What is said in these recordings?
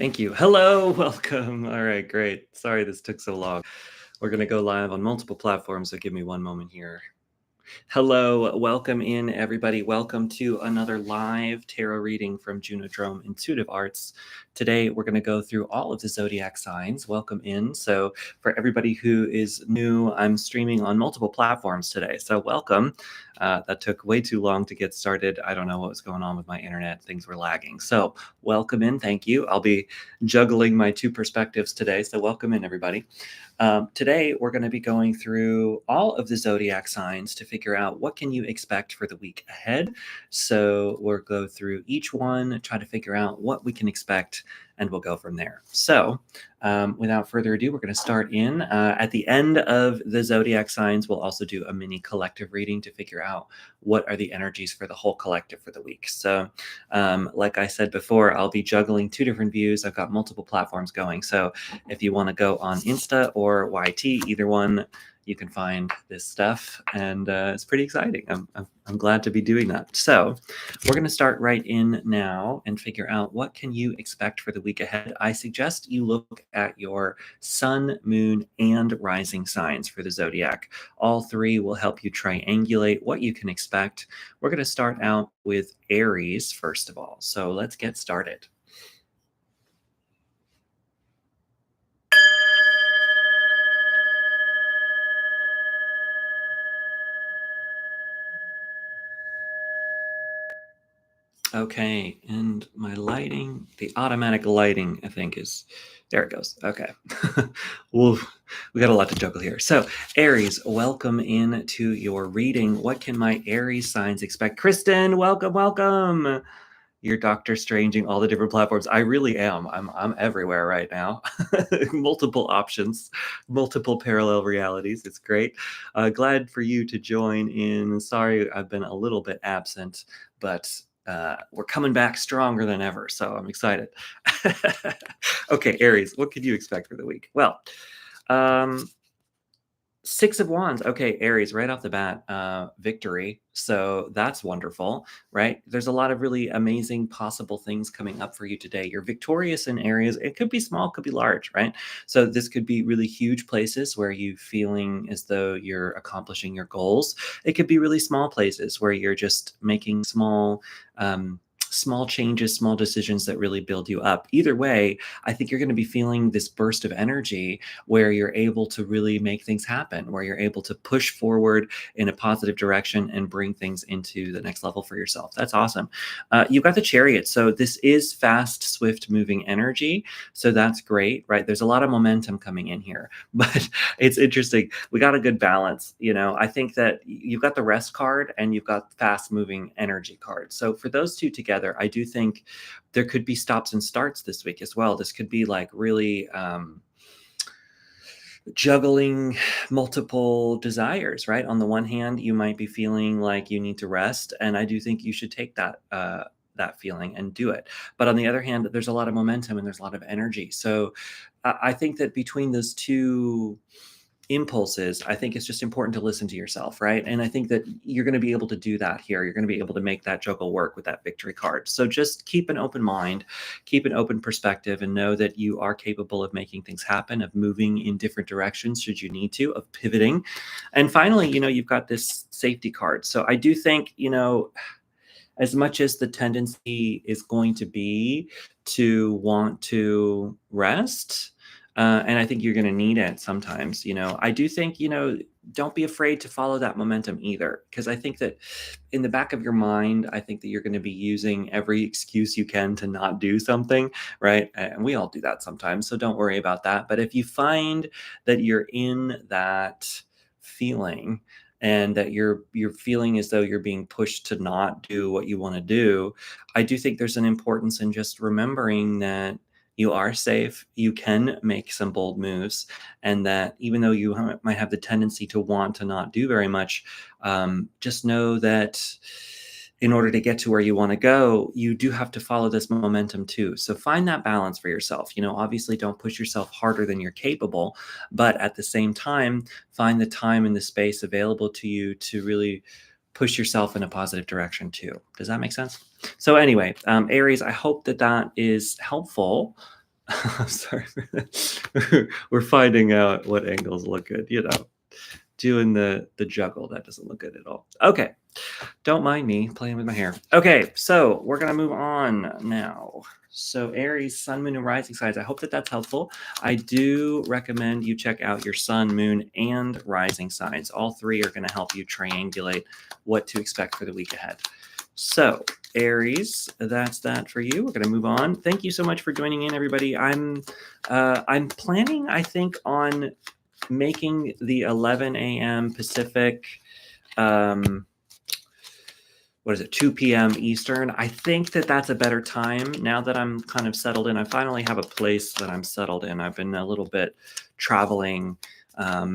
Thank you. Hello, welcome. All right, great. Sorry this took so long. We're going to go live on multiple platforms, so give me one moment here. Hello, welcome in everybody. Welcome to another live tarot reading from Junodrome Intuitive Arts. Today we're going to go through all of the zodiac signs. Welcome in. So for everybody who is new, I'm streaming on multiple platforms today. So welcome. That took way too long to get started. I don't know what was going on with my internet. Things were lagging. So welcome in. Thank you. I'll be juggling my two perspectives today. So welcome in everybody. Today, we're going to be going through all of the zodiac signs to figure out what can you expect for the week ahead. So we'll go through each one, try to figure out what we can expect, and we'll go from there. So without further ado, we're going to start in. At the end of the zodiac signs, we'll also do a mini collective reading to figure out what are the energies for the whole collective for the week. So like I said before, I'll be juggling two different views. I've got multiple platforms going. So if you want to go on Insta or YT, either one, you can find this stuff, and it's pretty exciting. I'm glad to be doing that. So we're going to start right in now and figure out what can you expect for the week ahead. I suggest you look at your sun, moon, and rising signs for the zodiac. All three will help you triangulate what you can expect. We're going to start out with Aries first of all. So let's get started. Okay, and my lighting, the automatic lighting, I think there it goes. Okay. Well, we got a lot to juggle here. So, Aries, welcome in to your reading. What can my Aries signs expect? Kristen, welcome. You're Doctor Stranging all the different platforms. I really am. I'm everywhere right now. Multiple options, multiple parallel realities. It's great. Glad for you to join in. Sorry, I've been a little bit absent, but we're coming back stronger than ever. So I'm excited. Okay, Aries, what could you expect for the week? Well, Six of Wands. Okay, Aries, right off the bat, victory. So that's wonderful, right? There's a lot of really amazing possible things coming up for you today. You're victorious in areas. It could be small, could be large, right? So this could be really huge places where you feeling as though you're accomplishing your goals. It could be really small places where you're just making small changes, small decisions that really build you up. Either way, I think you're going to be feeling this burst of energy where you're able to really make things happen, where you're able to push forward in a positive direction and bring things into the next level for yourself. That's awesome. You've got the Chariot. So this is fast, swift moving energy. So that's great, right? There's a lot of momentum coming in here, but it's interesting. We got a good balance. I think that you've got the rest card and you've got fast moving energy card. So for those two together, I do think there could be stops and starts this week as well. This could be like really juggling multiple desires, right? On the one hand, you might be feeling like you need to rest, and I do think you should take that feeling and do it. But on the other hand, there's a lot of momentum and there's a lot of energy. So I think that between those two impulses, I think it's just important to listen to yourself, right? And I think that you're going to be able to do that here. You're going to be able to make that juggle work with that victory card. So just keep an open mind, keep an open perspective, and know that you are capable of making things happen, of moving in different directions should you need to, of pivoting. And finally, you've got this safety card. So I do think, as much as the tendency is going to be to want to rest, and I think you're going to need it sometimes. I do think, don't be afraid to follow that momentum either, because I think that in the back of your mind, I think that you're going to be using every excuse you can to not do something, right? And we all do that sometimes, so don't worry about that. But if you find that you're in that feeling and that you're feeling as though you're being pushed to not do what you want to do, I do think there's an importance in just remembering that you are safe, you can make some bold moves, and that even though you might have the tendency to want to not do very much, just know that in order to get to where you want to go, you do have to follow this momentum too. So find that balance for yourself. Obviously don't push yourself harder than you're capable, but at the same time, find the time and the space available to you to really push yourself in a positive direction too. Does that make sense? So anyway, Aries, I hope that is helpful. I'm sorry for that. We're finding out what angles look good, doing the juggle, that doesn't look good at all. Okay, don't mind me playing with my hair. Okay, so we're gonna move on now. So Aries, Sun, Moon, and Rising signs. I hope that that's helpful. I do recommend you check out your Sun, Moon, and Rising signs. All three are gonna help you triangulate what to expect for the week ahead. So Aries, that's that for you. We're gonna move on. Thank you so much for joining in, everybody. I'm planning, I think, on making the 11 a.m. Pacific. Um, what is it, 2 p.m. Eastern. I think that that's a better time now that I'm kind of settled in. I finally have a place that I'm settled in. I've been a little bit traveling,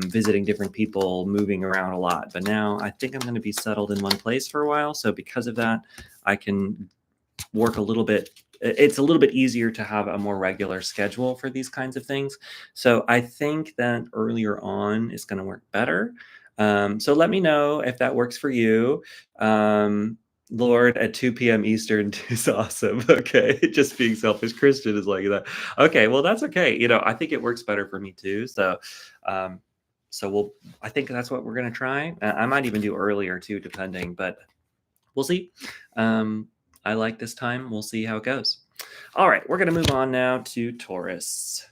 visiting different people, moving around a lot. But now I think I'm going to be settled in one place for a while. So because of that, I can work a little bit. It's a little bit easier to have a more regular schedule for these kinds of things. So I think that earlier on is going to work better. So let me know if that works for you. Lord at 2 p.m. Eastern is awesome. Okay. Just being selfish Christian is like that. Okay. Well, that's okay. I think it works better for me too. Um, I think that's what we're going to try. I might even do earlier too, depending, but we'll see. Um, I like this time. We'll see how it goes. All right. We're going to move on now to Taurus.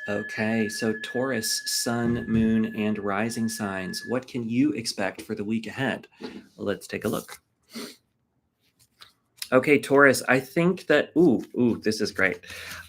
Okay, so Taurus, Sun, Moon, and Rising signs. What can you expect for the week ahead? Let's take a look. Okay, Taurus, I think that, this is great.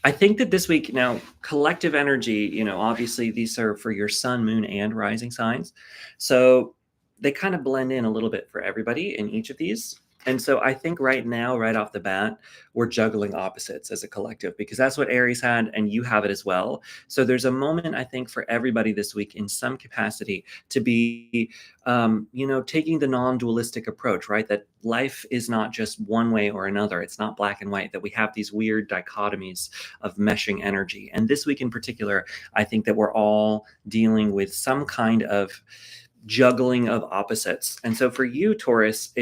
I think that this week, now, collective energy, obviously these are for your Sun, Moon, and Rising signs. So they kind of blend in a little bit for everybody in each of these. And so I think right now, right off the bat, we're juggling opposites as a collective because that's what Aries had, and you have it as well. So there's a moment, I think, for everybody this week in some capacity to be taking the non-dualistic approach, right? That life is not just one way or another. It's not black and white, that we have these weird dichotomies of meshing energy. And this week in particular, I think that we're all dealing with some kind of juggling of opposites. And so for you, Taurus,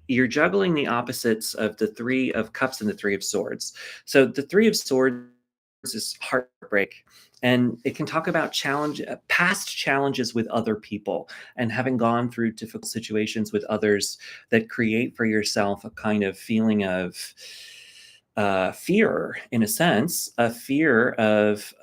you're juggling the opposites of the Three of Cups and the Three of Swords. So the Three of Swords is heartbreak, and it can talk about past challenges with other people and having gone through difficult situations with others that create for yourself a kind of feeling of fear, in a sense, a fear of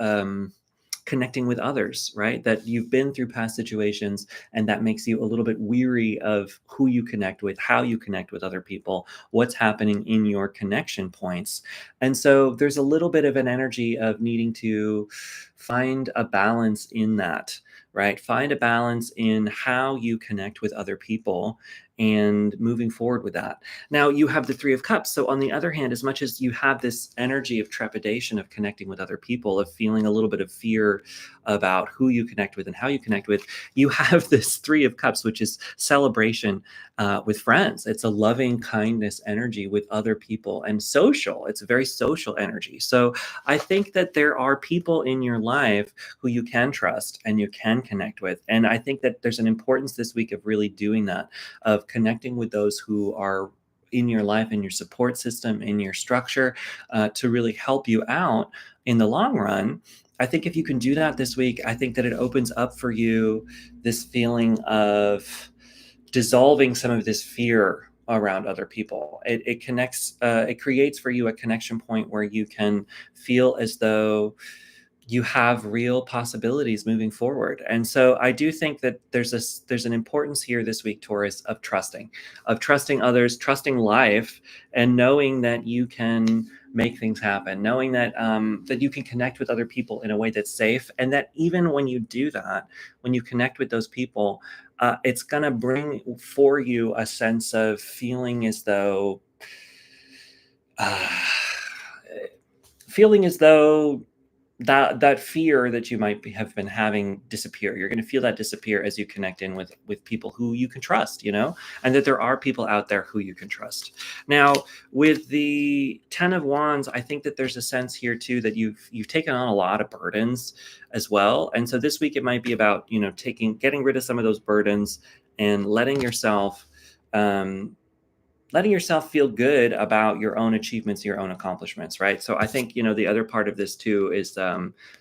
connecting with others, right? That you've been through past situations, and that makes you a little bit weary of who you connect with, how you connect with other people, what's happening in your connection points. And so there's a little bit of an energy of needing to find a balance in that, right? Find a balance in how you connect with other people and moving forward with that. Now you have the Three of Cups. So on the other hand, as much as you have this energy of trepidation of connecting with other people, of feeling a little bit of fear about who you connect with and how you connect with, you have this Three of Cups, which is celebration with friends. It's a loving kindness energy with other people and social. It's a very social energy. So I think that there are people in your life who you can trust and you can connect with. And I think that there's an importance this week of really doing that, of connecting with those who are in your life, in your support system, in your structure, to really help you out in the long run. I think if you can do that this week, I think that it opens up for you this feeling of dissolving some of this fear around other people. It connects, it creates for you a connection point where you can feel as though you have real possibilities moving forward. And so I do think that there's an importance here this week, Taurus, of trusting others, trusting life, and knowing that you can make things happen, knowing that that you can connect with other people in a way that's safe, and that even when you do that, when you connect with those people, it's going to bring for you a sense of feeling as though uh, feeling as though that fear that you might have been having disappear. You're going to feel that disappear as you connect in with people who you can trust, and that there are people out there who you can trust. Now, with the 10 of Wands, I think that there's a sense here too that you've taken on a lot of burdens as well. And so this week it might be about, getting rid of some of those burdens and um, letting yourself feel good about your own achievements, your own accomplishments, right? So I think, the other part of this too is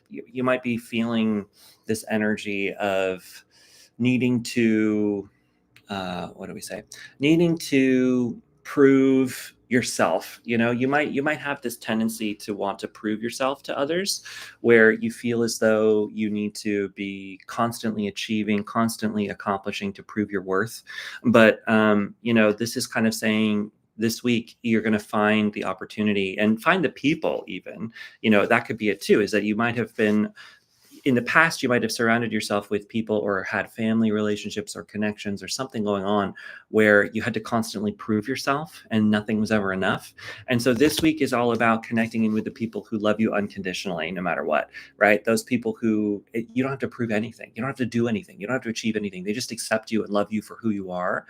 you might be feeling this energy of needing to what do we say? Needing to prove yourself. You might have this tendency to want to prove yourself to others, where you feel as though you need to be constantly achieving, constantly accomplishing to prove your worth. But this is kind of saying this week you're going to find the opportunity and find the people, even, that could be it too, is that you might have been in the past, you might have surrounded yourself with people or had family relationships or connections or something going on where you had to constantly prove yourself and nothing was ever enough. And so this week is all about connecting in with the people who love you unconditionally, no matter what, right? Those people who you don't have to prove anything. You don't have to do anything. You don't have to achieve anything. They just accept you and love you for who you are.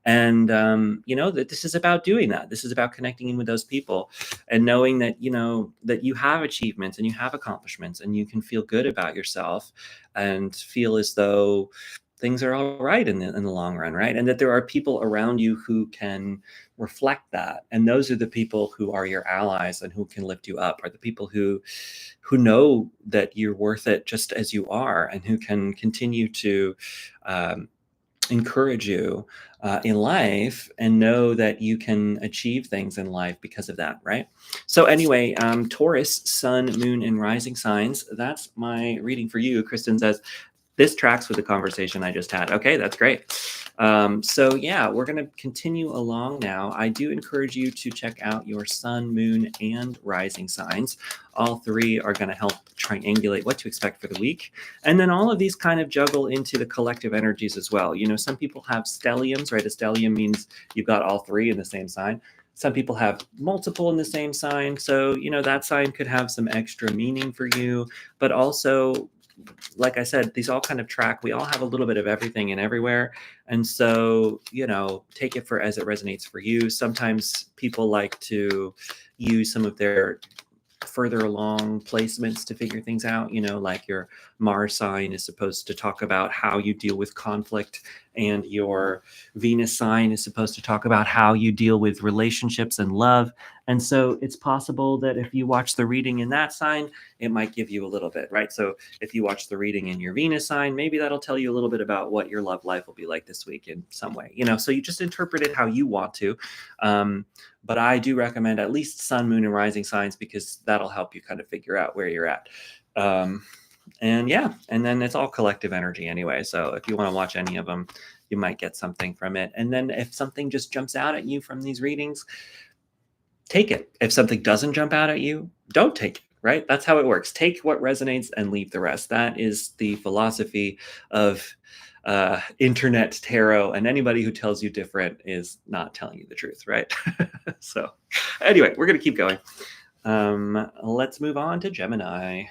And, that this is about doing that. This is about connecting in with those people and knowing that that you have achievements and you have accomplishments and you can feel good about yourself and feel as though things are all right in the long run, right? And that there are people around you who can reflect that, and those are the people who are your allies and who can lift you up, are the people who know that you're worth it just as you are, and who can continue to um, encourage you in life and know that you can achieve things in life because of that, right? So anyway, Taurus, sun, moon, and rising signs. That's my reading for you. Kristen says, this tracks with the conversation I just had. Okay, that's great. So yeah, we're going to continue along now. I do encourage you to check out your sun, moon, and rising signs. All three are going to help triangulate what to expect for the week. And then all of these kind of juggle into the collective energies as well. Some people have stelliums, right? A stellium means you've got all three in the same sign. Some people have multiple in the same sign. So, that sign could have some extra meaning for you, but also, like I said, these all kind of track. We all have a little bit of everything and everywhere. And so, take it for as it resonates for you. Sometimes people like to use some of their further along placements to figure things out. Like your Mars sign is supposed to talk about how you deal with conflict, and your Venus sign is supposed to talk about how you deal with relationships and love. And so it's possible that if you watch the reading in that sign, it might give you a little bit, right? So if you watch the reading in your Venus sign, maybe that'll tell you a little bit about what your love life will be like this week in some way. So you just interpret it how you want to. But I do recommend at least sun, moon, and rising signs, because that'll help you kind of figure out where you're at. And yeah, and then it's all collective energy anyway. So if you want to watch any of them, you might get something from it. And then if something just jumps out at you from these readings, take it. If something doesn't jump out at you, don't take it, right? That's how it works. Take what resonates and leave the rest. That is the philosophy of internet tarot, and anybody who tells you different is not telling you the truth, right? So anyway, we're going to keep going. Let's move on to Gemini.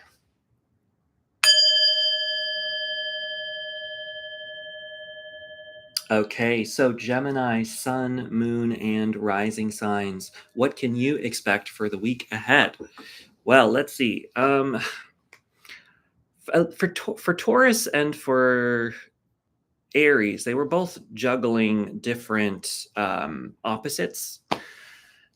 Okay, so Gemini, sun, moon, and rising signs. What can you expect for the week ahead? Well, let's see. For Taurus and for Aries, they were both juggling different opposites.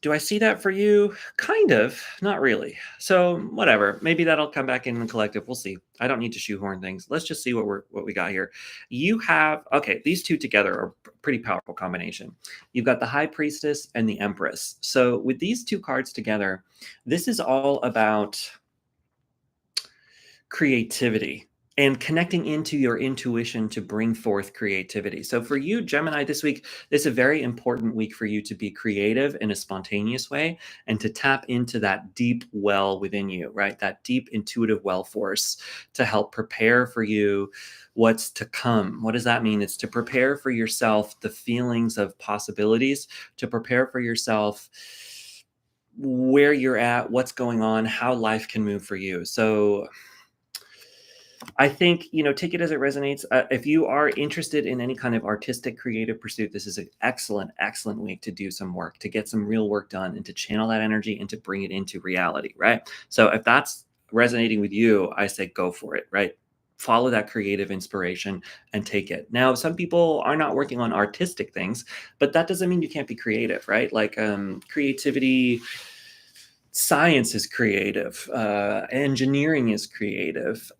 Do I see that for you? Kind of, not really. So whatever. Maybe that'll come back in the collective. We'll see. I don't need to shoehorn things. Let's just see what we got here. You have, okay, these two together are a pretty powerful combination. You've got the High Priestess and the Empress. So with these two cards together, this is all about creativity and connecting into your intuition to bring forth creativity. So for you, Gemini, this week, this is a very important week for you to be creative in a spontaneous way and to tap into that deep well within you, right? That deep intuitive well force to help prepare for you what's to come. What does that mean? It's to prepare for yourself the feelings of possibilities, to prepare for yourself where you're at, what's going on, how life can move for you. So I think, take it as it resonates. If you are interested in any kind of artistic, creative pursuit, this is an excellent, excellent week to do some work, to get some real work done, and to channel that energy and to bring it into reality, right? So if that's resonating with you, I say go for it, right? Follow that creative inspiration and take it. Now, some people are not working on artistic things, but that doesn't mean you can't be creative, right? Like creativity, science is creative, engineering is creative,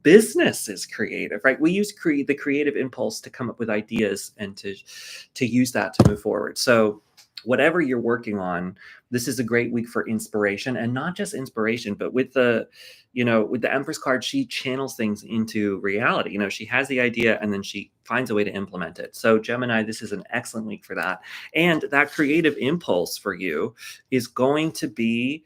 business is creative, right? We use the creative impulse to come up with ideas and to use that to move forward. So whatever you're working on, this is a great week for inspiration, and not just inspiration, but with the Empress card, she channels things into reality. She has the idea and then she finds a way to implement it. So Gemini, this is an excellent week for that. And that creative impulse for you is going to be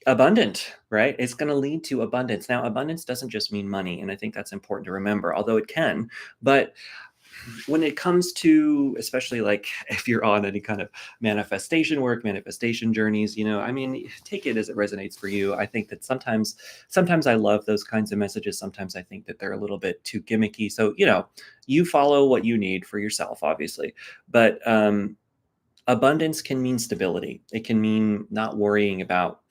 abundant, right? It's going to lead to abundance. Now, abundance doesn't just mean money, and I think that's important to remember, although it can. But when it comes to, especially like if you're on any kind of manifestation work, manifestation journeys, I mean, take it as it resonates for you. I think that sometimes I love those kinds of messages. Sometimes I think that they're a little bit too gimmicky. So, you follow what you need for yourself, obviously. But abundance can mean stability. It can mean not worrying about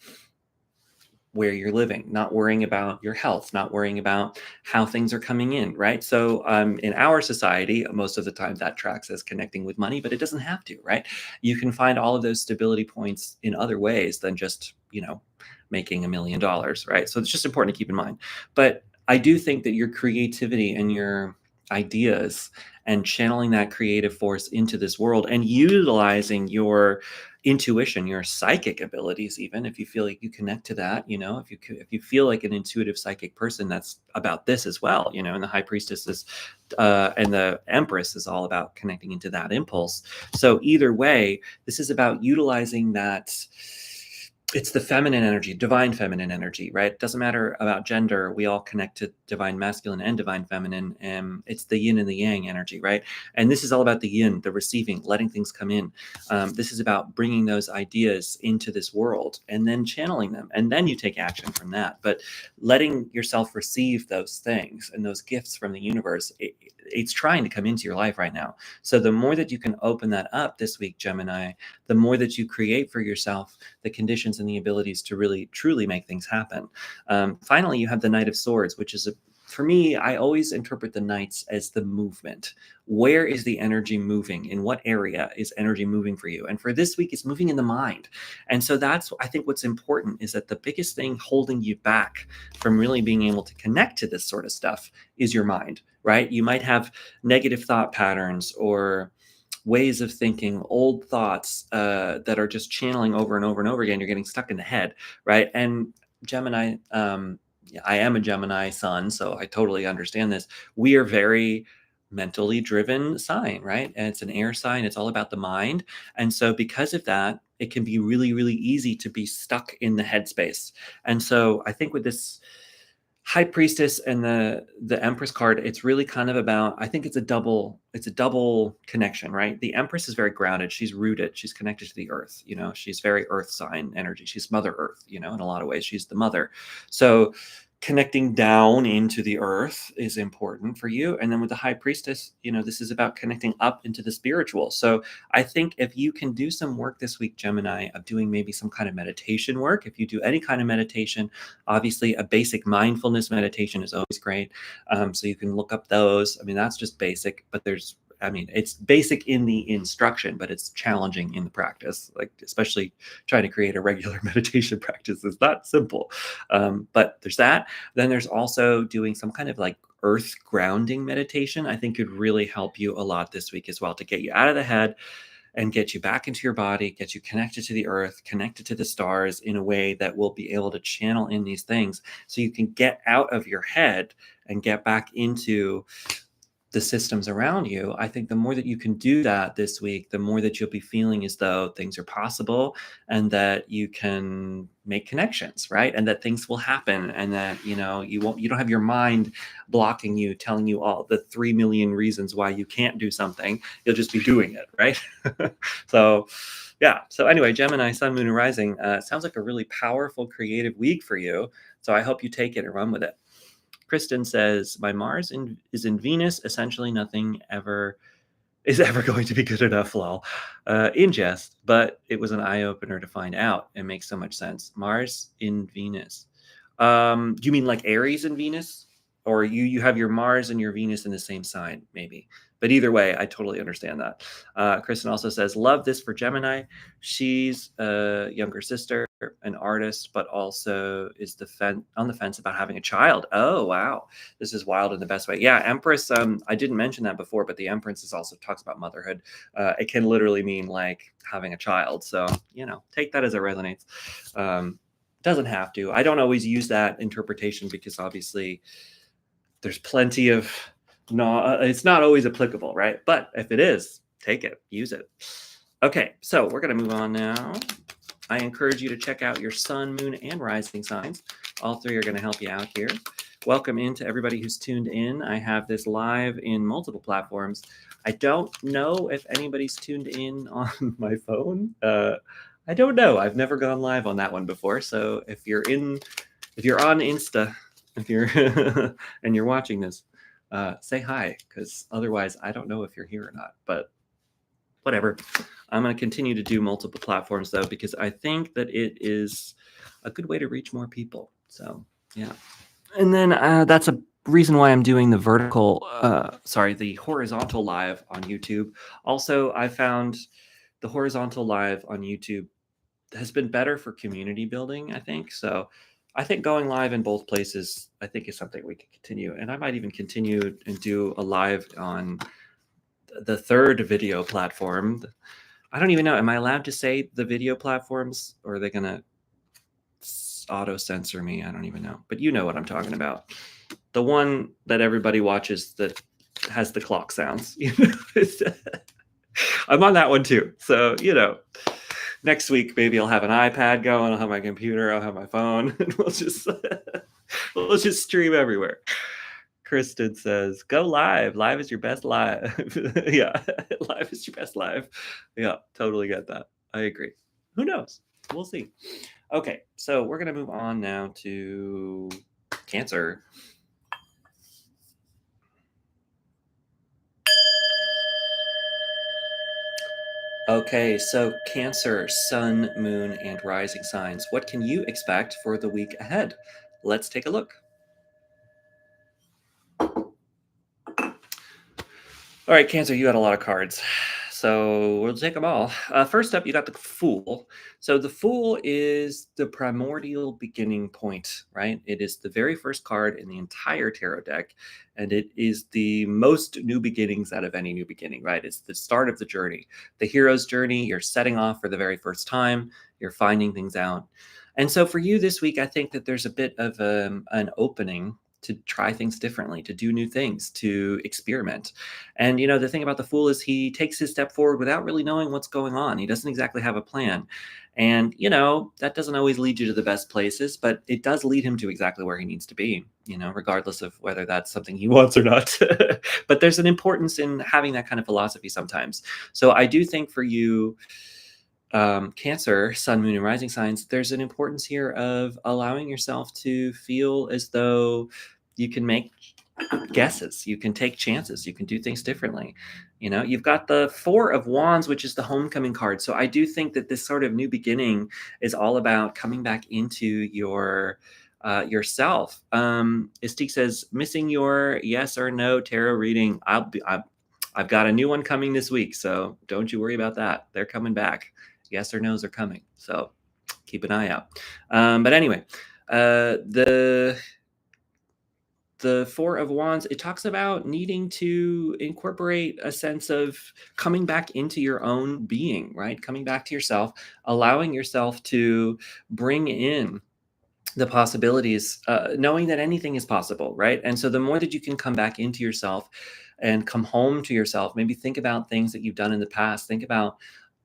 where you're living, not worrying about your health, not worrying about how things are coming in, right? So in our society, most of the time that tracks as connecting with money, but it doesn't have to, right? You can find all of those stability points in other ways than just, making $1 million, right? So it's just important to keep in mind. But I do think that your creativity and your ideas and channeling that creative force into this world and utilizing your intuition, your psychic abilities, even if you feel like you connect to that, if you feel like an intuitive psychic person, that's about this as well, and the high priestess is, and the empress is all about connecting into that impulse. So either way, this is about utilizing that. It's the feminine energy, divine feminine energy, right? It doesn't matter about gender. We all connect to divine masculine and divine feminine. And it's the yin and the yang energy, right? And this is all about the yin, the receiving, letting things come in. This is about bringing those ideas into this world and then channeling them. And then you take action from that. But letting yourself receive those things and those gifts from the universe, it's trying to come into your life right now. So the more that you can open that up this week, Gemini, the more that you create for yourself the conditions and the abilities to really truly make things happen. Finally, you have the Knight of Swords, which is for me, I always interpret the knights as the movement. Where is the energy moving? In what area is energy moving for you? And for this week, it's moving in the mind. And so that's, I think, what's important is that the biggest thing holding you back from really being able to connect to this sort of stuff is your mind, right? You might have negative thought patterns or ways of thinking, old thoughts that are just channeling over and over and over again. You're getting stuck in the head, right? And Gemini, yeah, I am a Gemini sun, so I totally understand this. We are very mentally driven sign, right? And it's an air sign. It's all about the mind. And so because of that, it can be really, really easy to be stuck in the headspace. And so I think with this high priestess and the empress card, it's really kind of about, I think it's a double connection, right? The empress is very grounded, she's rooted, she's connected to the earth, she's very earth sign energy, she's mother earth, in a lot of ways she's the mother. So connecting down into the earth is important for you. And then with the high priestess, this is about connecting up into the spiritual. So I think if you can do some work this week, Gemini, of doing maybe some kind of meditation work, if you do any kind of meditation, obviously a basic mindfulness meditation is always great. So you can look up those. I mean, that's just basic, but it's basic in the instruction, but it's challenging in the practice. Like, especially trying to create a regular meditation practice is not simple. But there's that. Then there's also doing some kind of like earth grounding meditation. I think could really help you a lot this week as well, to get you out of the head and get you back into your body, get you connected to the earth, connected to the stars in a way that will be able to channel in these things so you can get out of your head and get back into the systems around you, I think the more that you can do that this week, the more that you'll be feeling as though things are possible and that you can make connections, right? And that things will happen and that, you don't have your mind blocking you, telling you all the 3 million reasons why you can't do something. You'll just be doing it, right? So, yeah. So anyway, Gemini, Sun, Moon, and Rising sounds like a really powerful, creative week for you. So I hope you take it and run with it. Kristen says, my Mars is in Venus. Essentially, nothing ever is ever going to be good enough, lol. In jest, but it was an eye-opener to find out. It makes so much sense. Mars in Venus. Do you mean like Aries in Venus? Or you have your Mars and your Venus in the same sign, maybe. But either way, I totally understand that. Kristen also says, love this for Gemini. She's a younger sister, an artist, but also is on the fence about having a child. Oh, wow. This is wild in the best way. Yeah, Empress, I didn't mention that before, but the Empress is also talks about motherhood. It can literally mean like having a child. So, take that as it resonates. Doesn't have to. I don't always use that interpretation because obviously there's plenty of it's not always applicable, right? But if it is, take it, use it. Okay, so we're going to move on now. I encourage you to check out your sun, moon, and rising signs. All three are going to help you out here. Welcome in to everybody who's tuned in. I have this live in multiple platforms. I don't know if anybody's tuned in on my phone. I don't know. I've never gone live on that one before. So if you're on Insta, if you're and you're watching this, say hi, because otherwise I don't know if you're here or not. But whatever. I'm going to continue to do multiple platforms though, because I think that it is a good way to reach more people. So yeah. And then that's a reason why I'm doing the the horizontal live on YouTube. Also, I found the horizontal live on YouTube has been better for community building, I think. So I think going live in both places, I think is something we can continue. And I might even continue and do a live on the third video platform. I don't even know. Am I allowed to say the video platforms or are they going to auto censor me? I don't even know. But you know what I'm talking about. The one that everybody watches that has the clock sounds. I'm on that one too. So, next week, maybe I'll have an iPad going. I'll have my computer. I'll have my phone. And we'll just stream everywhere. Kristen says, go live. Live is your best live. Yeah, live is your best live. Yeah, totally get that. I agree. Who knows? We'll see. Okay, so we're going to move on now to Cancer. Okay, so Cancer, Sun, Moon, and Rising signs. What can you expect for the week ahead? Let's take a look. All right, Cancer, you got a lot of cards. So we'll take them all. First up, you got the Fool. So the Fool is the primordial beginning point, right? It is the very first card in the entire tarot deck, and it is the most new beginnings out of any new beginning, right? It's the start of the journey, the hero's journey. You're setting off for the very first time. You're finding things out. And so for you this week, I think that there's a bit of an opening to try things differently, to do new things, to experiment. And, the thing about the Fool is he takes his step forward without really knowing what's going on. He doesn't exactly have a plan. And, that doesn't always lead you to the best places, but it does lead him to exactly where he needs to be, regardless of whether that's something he wants or not. But there's an importance in having that kind of philosophy sometimes. So I do think for you, Cancer, Sun, Moon, and Rising signs, there's an importance here of allowing yourself to feel as though you can make guesses, you can take chances, you can do things differently. You've got the Four of Wands, which is the homecoming card. So I do think that this sort of new beginning is all about coming back into yourself. Estique says, missing your yes or no tarot reading. I've got a new one coming this week, so don't you worry about that. They're coming back. Yes or no's are coming, so keep an eye out. But anyway, the Four of Wands, it talks about needing to incorporate a sense of coming back into your own being, right? Coming back to yourself, allowing yourself to bring in the possibilities, knowing that anything is possible, right? And so the more that you can come back into yourself and come home to yourself, maybe think about things that you've done in the past, think about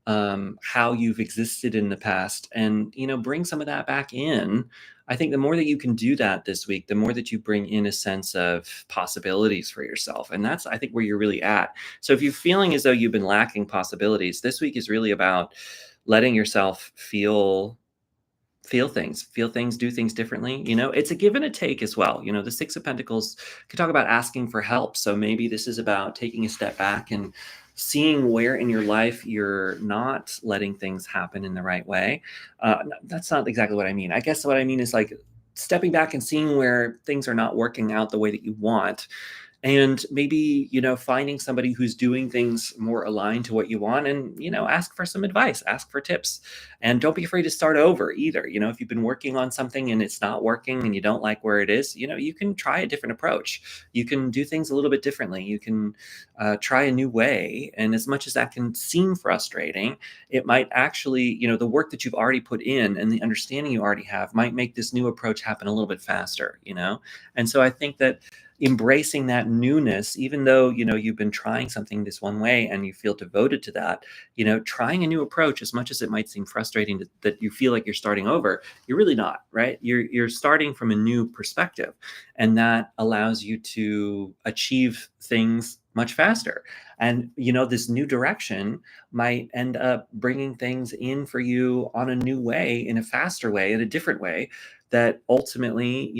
how you've existed in the past, and bring some of that back in. I think the more that you can do that this week, the more that you bring in a sense of possibilities for yourself, and that's, I think, where you're really at. So if you're feeling as though you've been lacking possibilities, this week is really about letting yourself feel things, do things differently. It's a give and a take as well. The Six of Pentacles could talk about asking for help. So maybe this is about taking a step back and seeing where in your life you're not letting things happen in the right way. That's not exactly what I mean. I guess what I mean is like stepping back and seeing where things are not working out the way that you want, and maybe finding somebody who's doing things more aligned to what you want, and ask for some advice, ask for tips, and don't be afraid to start over either. If you've been working on something and it's not working and you don't like where it is, you can try a different approach. You can do things a little bit differently. You can try a new way, and as much as that can seem frustrating, it might actually, the work that you've already put in and the understanding you already have might make this new approach happen a little bit faster. And so I think that embracing that newness, even though you've been trying something this one way and you feel devoted to that, trying a new approach, as much as it might seem frustrating that you feel like you're starting over, you're really not, right? You're starting from a new perspective, and that allows you to achieve things much faster. And this new direction might end up bringing things in for you on a new way, in a faster way, in a different way, that ultimately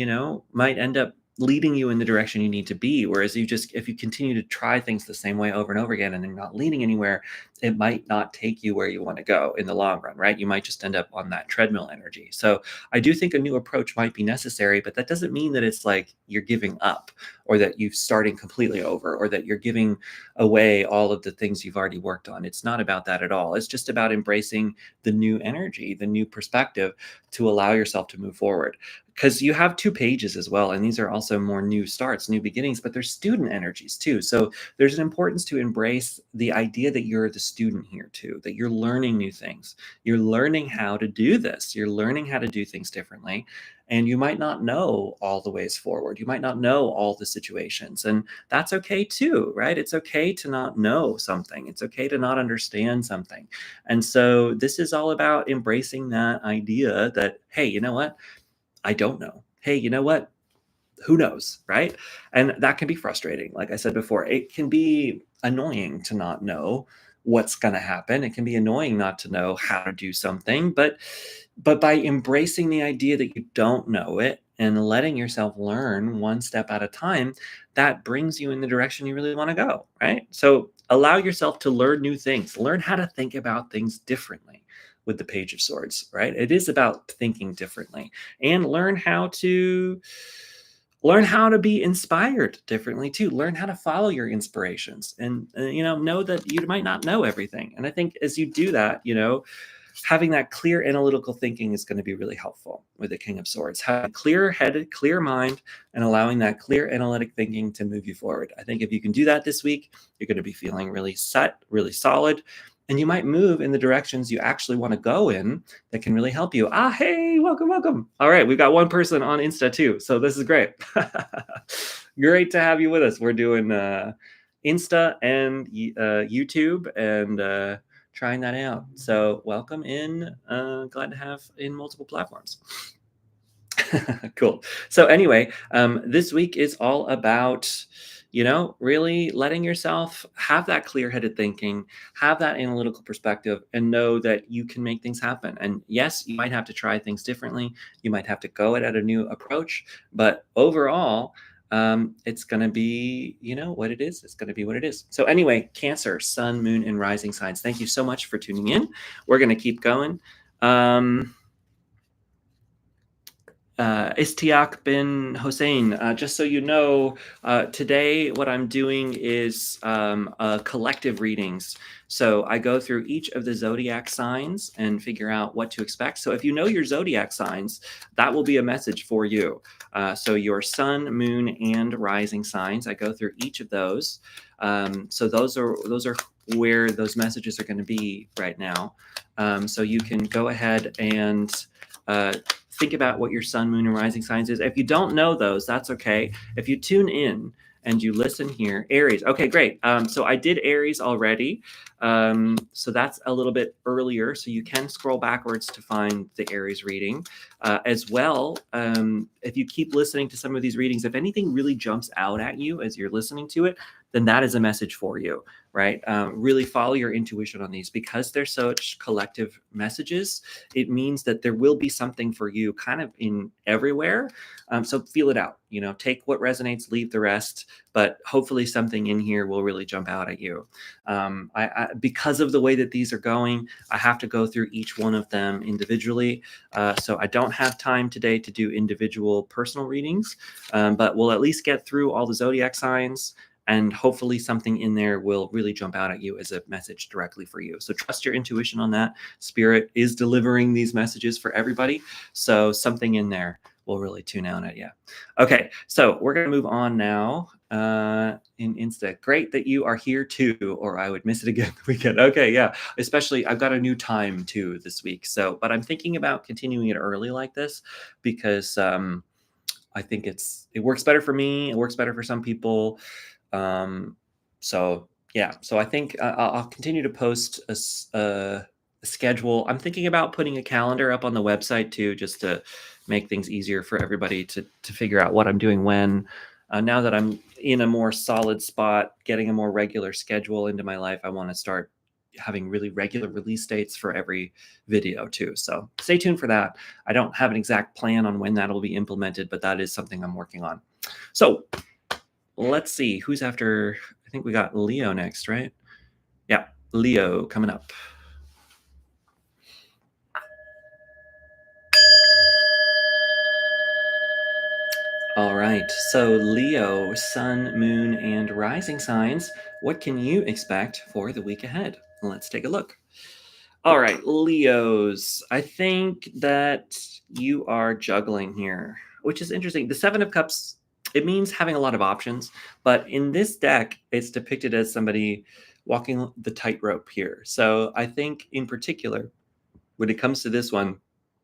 might end up leading you in the direction you need to be. Whereas if you continue to try things the same way over and over again and they're not leading anywhere, it might not take you where you want to go in the long run, right? You might just end up on that treadmill energy. So I do think a new approach might be necessary, but that doesn't mean that it's like you're giving up, or that you're starting completely over, or that you're giving away all of the things you've already worked on. It's not about that at all. It's just about embracing the new energy, the new perspective, to allow yourself to move forward. Because you have two pages as well, and these are also more new starts, new beginnings, but they're student energies too. So there's an importance to embrace the idea that you're the student here too, that you're learning new things. You're learning how to do this. You're learning how to do things differently. And you might not know all the ways forward. You might not know all the situations. And that's okay too, right? It's okay to not know something. It's okay to not understand something. And so this is all about embracing that idea that, hey, you know what? I don't know. Hey, you know what? Who knows, right? And that can be frustrating. Like I said before, it can be annoying to not know what's going to happen. It can be annoying not to know how to do something, but by embracing the idea that you don't know it and letting yourself learn one step at a time, that brings you in the direction you really want to go, right? So allow yourself to learn new things, learn how to think about things differently with the Page of Swords, right? It is about thinking differently, and learn how to be inspired differently too. Learn how to follow your inspirations, and know that you might not know everything. And I think as you do that, having that clear analytical thinking is going to be really helpful with the King of Swords. Having a clear headed, clear mind, and allowing that clear analytic thinking to move you forward. I think if you can do that this week, you're going to be feeling really set, really solid, and you might move in the directions you actually want to go in that can really help you. Hey, welcome, welcome. All right, we've got one person on Insta too, so this is great. Great to have you with us. We're doing Insta and YouTube, and trying that out. So welcome in. Glad to have in multiple platforms. Cool. So anyway, this week is all about, really letting yourself have that clear-headed thinking, have that analytical perspective, and know that you can make things happen. And yes, you might have to try things differently. You might have to go at a new approach, but overall, it's going to be, what it is. It's going to be what it is. So anyway, Cancer, Sun, Moon, and Rising signs. Thank you so much for tuning in. We're going to keep going. Istiak bin Hossein, just so you know, today what I'm doing is collective readings. So I go through each of the zodiac signs and figure out what to expect. So if you know your zodiac signs, that will be a message for you. So your sun, moon, and rising signs, I go through each of those. So those are where those messages are going to be right now. So you can go ahead and think about what your sun, moon, and rising signs is. If you don't know those, that's okay. If you tune in and you listen here, Aries. Okay, great. So I did Aries already. So that's a little bit earlier. So you can scroll backwards to find the Aries reading. As well, if you keep listening to some of these readings, if anything really jumps out at you as you're listening to it, then that is a message for you, right? Really follow your intuition on these because they're such collective messages. It means that there will be something for you kind of in everywhere. So feel it out, take what resonates, leave the rest, but hopefully something in here will really jump out at you. Because of the way that these are going, I have to go through each one of them individually. So I don't have time today to do individual personal readings, but we'll at least get through all the zodiac signs. And hopefully something in there will really jump out at you as a message directly for you. So trust your intuition on that. Spirit is delivering these messages for everybody. So something in there will really tune out at you. Okay, so we're going to move on now in Insta. Great that you are here too, or I would miss it again the weekend. Okay, yeah. Especially I've got a new time too this week. So, but I'm thinking about continuing it early like this because I think it works better for me. It works better for some people. So yeah, so I think I'll continue to post a schedule. I'm thinking about putting a calendar up on the website too, just to make things easier for everybody to figure out what I'm doing when. Now that I'm in a more solid spot, getting a more regular schedule into my life, I want to start having really regular release dates for every video too. So stay tuned for that. I don't have an exact plan on when that'll be implemented, but that is something I'm working on. So let's see who's after. I think we got Leo next, right? Yeah, Leo coming up. All right, so Leo, sun, moon, and rising signs. What can you expect for the week ahead? Let's take a look. All right, Leos. I think that you are juggling here, which is interesting. The Seven of Cups, it means having a lot of options, but in this deck, it's depicted as somebody walking the tightrope here. So I think in particular, when it comes to this one,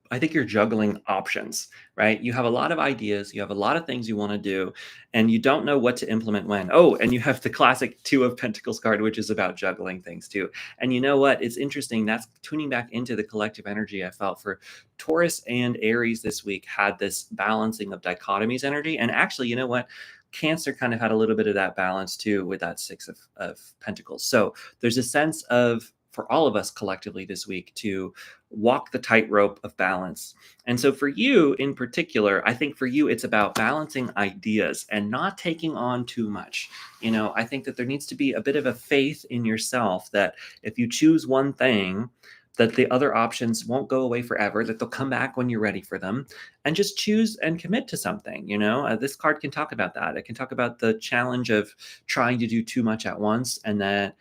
I think you're juggling options, right? You have a lot of ideas, you have a lot of things you want to do, and you don't know what to implement when. Oh, and you have the classic Two of Pentacles card, which is about juggling things too. And you know what? It's interesting. That's tuning back into the collective energy I felt for Taurus and Aries this week had this balancing of dichotomies energy. And actually, you know what? Cancer kind of had a little bit of that balance too with that Six of Pentacles. So there's a sense of, for all of us collectively this week, to walk the tightrope of balance. And so for you in particular, I think for you, it's about balancing ideas and not taking on too much. I think that there needs to be a bit of a faith in yourself that if you choose one thing, that the other options won't go away forever, that they'll come back when you're ready for them, and just choose and commit to something. This card can talk about that. It can talk about the challenge of trying to do too much at once, and that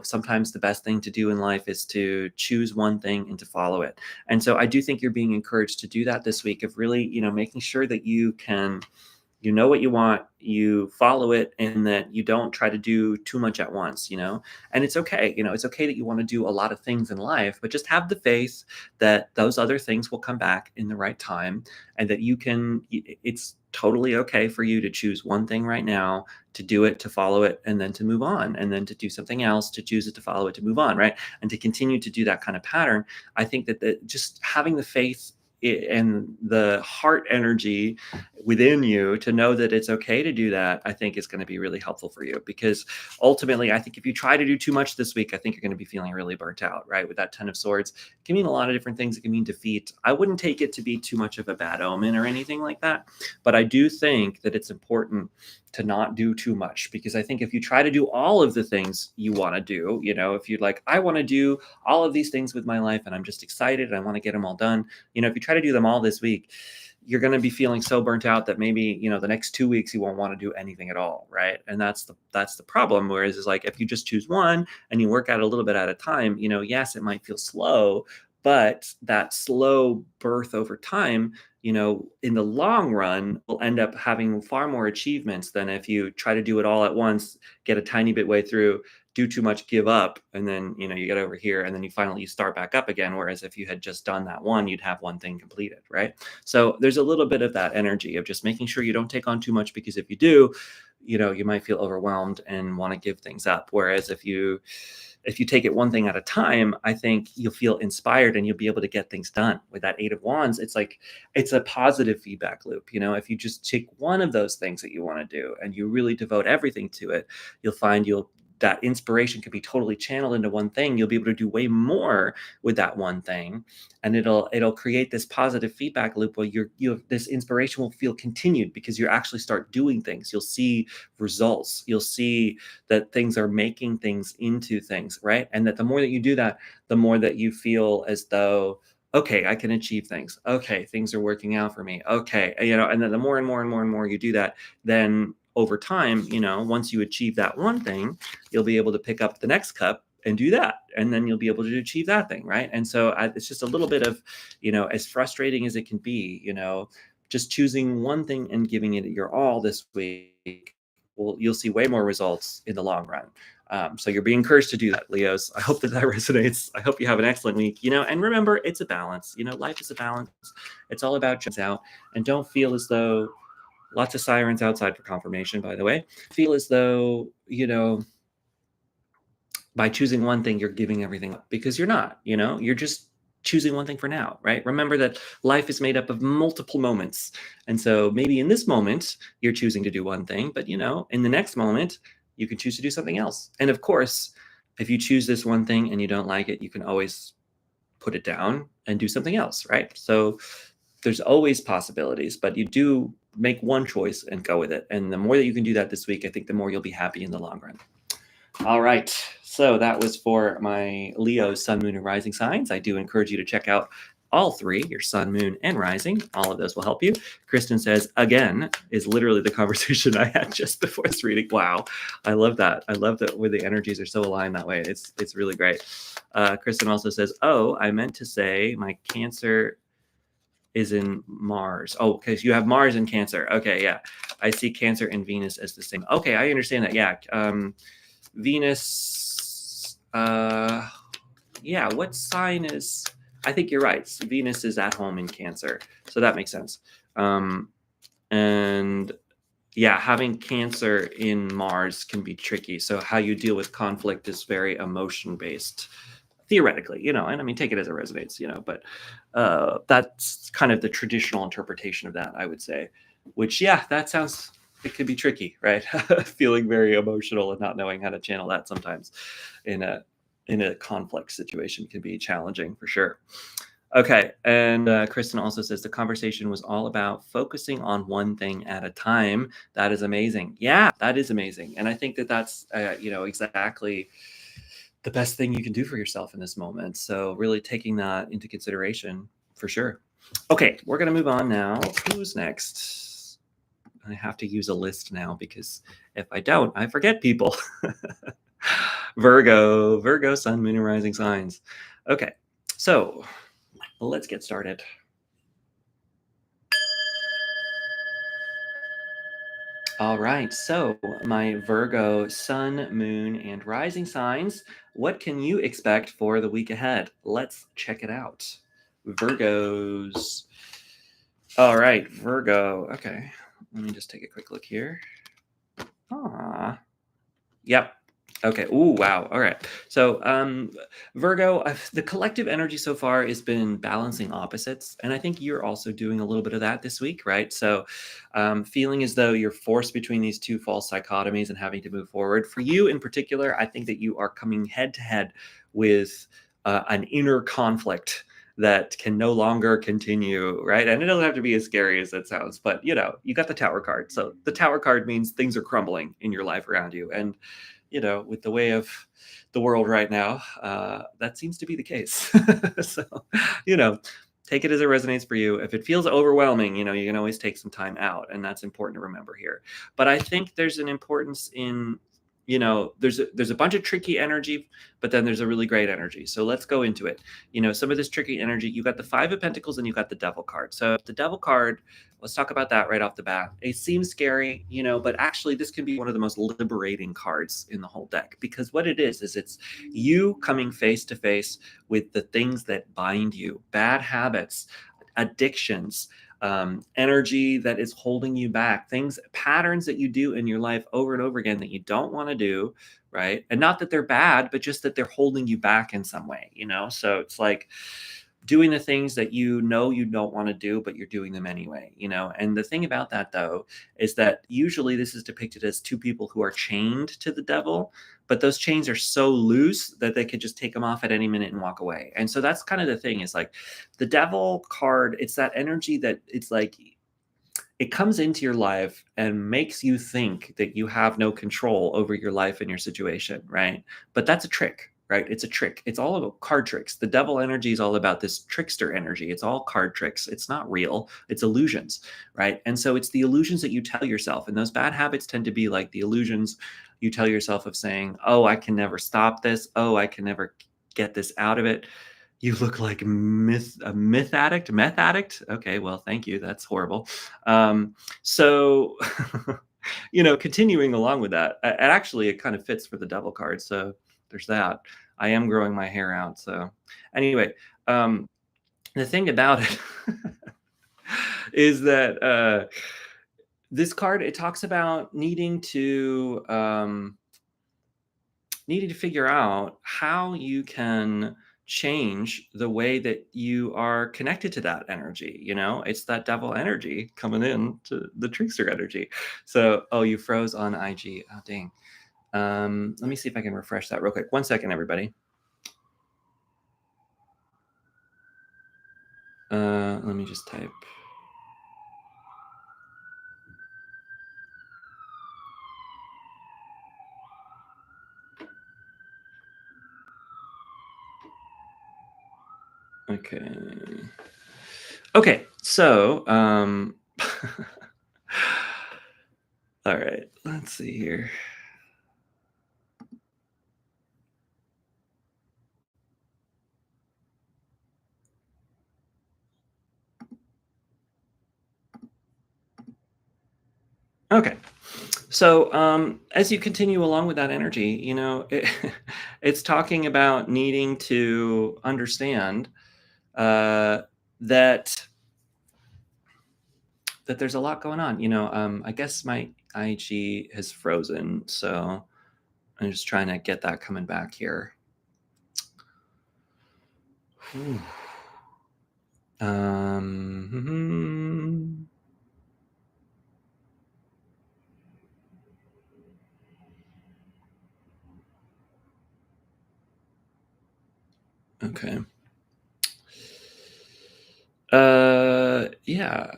sometimes the best thing to do in life is to choose one thing and to follow it. And so I do think you're being encouraged to do that this week, of really, making sure that you can, what you want, you follow it, and that you don't try to do too much at once, and it's okay. It's okay that you want to do a lot of things in life, but just have the faith that those other things will come back in the right time, and that it's totally okay for you to choose one thing right now, to do it, to follow it, and then to move on, and then to do something else, to choose it, to follow it, to move on, right? And to continue to do that kind of pattern. I think that just having the faith and the heart energy within you to know that it's okay to do that, I think is going to be really helpful for you. Because ultimately, I think if you try to do too much this week, I think you're going to be feeling really burnt out, right? With that Ten of Swords, it can mean a lot of different things. It can mean defeat. I wouldn't take it to be too much of a bad omen or anything like that. But I do think that it's important to not do too much, because I think if you try to do all of the things you want to do, if you're like, I want to do all of these things with my life and I'm just excited and I want to get them all done, if you try to do them all this week, you're going to be feeling so burnt out that maybe, the next 2 weeks you won't want to do anything at all, right? And that's the problem. Whereas it's like, if you just choose one and you work out a little bit at a time, yes, it might feel slow, but that slow birth over time, in the long run will end up having far more achievements than if you try to do it all at once, get a tiny bit way through, do too much, give up, and then you get over here, and then you start back up again. Whereas if you had just done that one, you'd have one thing completed, right? So there's a little bit of that energy of just making sure you don't take on too much, because if you do, you might feel overwhelmed and want to give things up. Whereas if you take it one thing at a time, I think you'll feel inspired and you'll be able to get things done. With that Eight of Wands, it's like it's a positive feedback loop. If you just take one of those things that you want to do and you really devote everything to it, you'll find that inspiration could be totally channeled into one thing. You'll be able to do way more with that one thing, and it'll create this positive feedback loop where this inspiration will feel continued because you actually start doing things. You'll see results. You'll see that things are making things into things, right? And that the more that you do that, the more that you feel as though, okay, I can achieve things. Okay, things are working out for me. Okay, and then the more and more and more and more you do that, then over time, once you achieve that one thing, you'll be able to pick up the next cup and do that, and then you'll be able to achieve that thing, right? And so it's just a little bit of, as frustrating as it can be, just choosing one thing and giving it your all this week. Well, you'll see way more results in the long run. So you're being encouraged to do that, Leos. I hope that resonates. I hope you have an excellent week. And remember, it's a balance. Life is a balance. It's all about just out, and don't feel as though. Lots of sirens outside for confirmation, by the way. Feel as though, by choosing one thing, you're giving everything up, because you're not, you're just choosing one thing for now, right? Remember that life is made up of multiple moments. And so maybe in this moment, you're choosing to do one thing, but in the next moment, you can choose to do something else. And of course, if you choose this one thing and you don't like it, you can always put it down and do something else, right? So there's always possibilities, but you do make one choice and go with it. And the more that you can do that this week, I think the more you'll be happy in the long run. All right. So that was for my Leo, Sun, Moon, and Rising signs. I do encourage you to check out all three, your Sun, Moon, and Rising. All of those will help you. Kristen says, again, is literally the conversation I had just before this reading. Wow. I love that. I love that where the energies are so aligned that way. It's really great. Kristen also says, oh, I meant to say my Cancer is in Mars. Oh, because you have Mars in Cancer. Okay, yeah. I see Cancer and Venus as the same. Okay, I understand that. Yeah. Venus, yeah, what sign is, I think you're right. Venus is at home in Cancer. So that makes sense. And yeah, having Cancer in Mars can be tricky. So how you deal with conflict is very emotion based. Theoretically, and I mean, take it as it resonates, but that's kind of the traditional interpretation of that, I would say, which, yeah, it could be tricky, right? Feeling very emotional and not knowing how to channel that sometimes in a conflict situation can be challenging for sure. Okay. And Kristen also says the conversation was all about focusing on one thing at a time. That is amazing. Yeah, that is amazing. And I think that's, exactly the best thing you can do for yourself in this moment. So really taking that into consideration for sure. Okay, we're going to move on now. Who's next? I have to use a list now because if I don't, I forget people. Virgo, Sun, Moon, and Rising signs. Okay, so let's get started. All right, so my Virgo, Sun, Moon, and Rising signs, what can you expect for the week ahead? Let's check it out. Virgos. All right, Virgo. Okay, let me just take a quick look here. Yep. Okay. Ooh, wow. All right. So, Virgo, the collective energy so far has been balancing opposites. And I think you're also doing a little bit of that this week, right? So, feeling as though you're forced between these two false dichotomies and having to move forward. For you in particular, I think that you are coming head to head with an inner conflict that can no longer continue, right? And it doesn't have to be as scary as it sounds, but you got the Tower card. So the Tower card means things are crumbling in your life around you. And with the way of the world right now, that seems to be the case. So, take it as it resonates for you. If it feels overwhelming, you can always take some time out, and that's important to remember here. But I think there's an importance in there's a bunch of tricky energy, but then there's a really great energy. So let's go into it. Some of this tricky energy, you got the Five of Pentacles and you got the Devil card. So the Devil card, let's talk about that right off the bat. It seems scary, but actually this can be one of the most liberating cards in the whole deck, because what it is it's you coming face to face with the things that bind you, bad habits, addictions, energy that is holding you back, patterns that you do in your life over and over again that you don't want to do, right? And not that they're bad, but just that they're holding you back in some way. So it's like doing the things that you don't want to do, but you're doing them anyway. And the thing about that, though, is that usually this is depicted as two people who are chained to the devil, but those chains are so loose that they could just take them off at any minute and walk away. And so that's kind of the thing, is like the devil card, it's that energy that it's like it comes into your life and makes you think that you have no control over your life and your situation, right? But that's a trick, right? It's a trick. It's all about card tricks. The devil energy is all about this trickster energy. It's all card tricks. It's not real. It's illusions, right? And so it's the illusions that you tell yourself. And those bad habits tend to be like the illusions you tell yourself of saying, oh, I can never stop this. Oh, I can never get this out of it. You look like a meth addict. Okay, well, thank you. That's horrible. So, continuing along with that, and actually, it kind of fits for the devil card. So there's that. I am growing my hair out. So anyway, the thing about it is that this card, it talks about needing to figure out how you can change the way that you are connected to that energy. It's that devil energy coming in to the trickster energy. So, oh, you froze on IG. Oh, dang. Let me see if I can refresh that real quick. 1 second, everybody. Let me just type. Okay, so all right, let's see here. Okay. So as you continue along with that energy, it's talking about needing to understand that there's a lot going on. I guess my IG has frozen, so I'm just trying to get that coming back here. Whew. Okay. Yeah.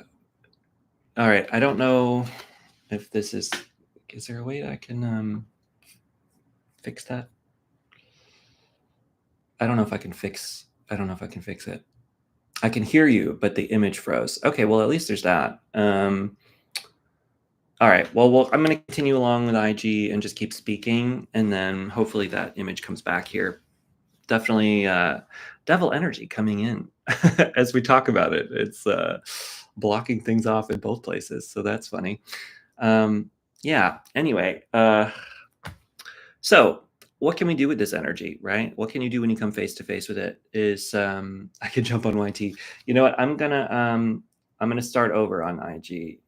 All right. I don't know if this is there a way I can fix that? I don't know if I can fix it. I can hear you, but the image froze. Okay, well, at least there's that. All right. Well, I'm going to continue along with IG and just keep speaking, and then hopefully that image comes back here. Definitely devil energy coming in as we talk about it. It's blocking things off in both places, so that's funny. Yeah. Anyway, so what can we do with this energy, right? What can you do when you come face to face with it? Is I can jump on YT. You know what? I'm gonna start over on IG.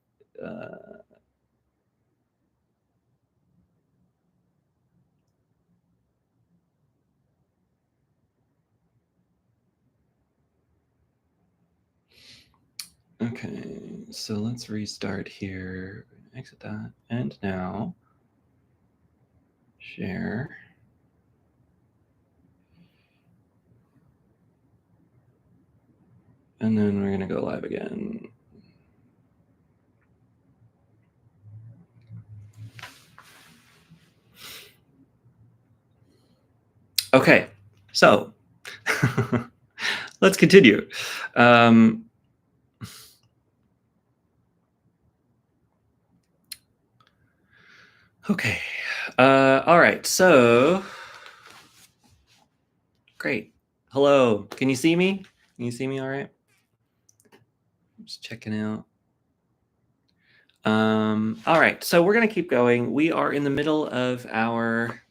Okay, so let's restart here. Exit that, and now share. And then we're gonna go live again. Okay, so let's continue. Okay. All right, so great. Hello, can you see me? Can you see me all right? Just checking out. All right, so we're gonna keep going. We are in the middle of our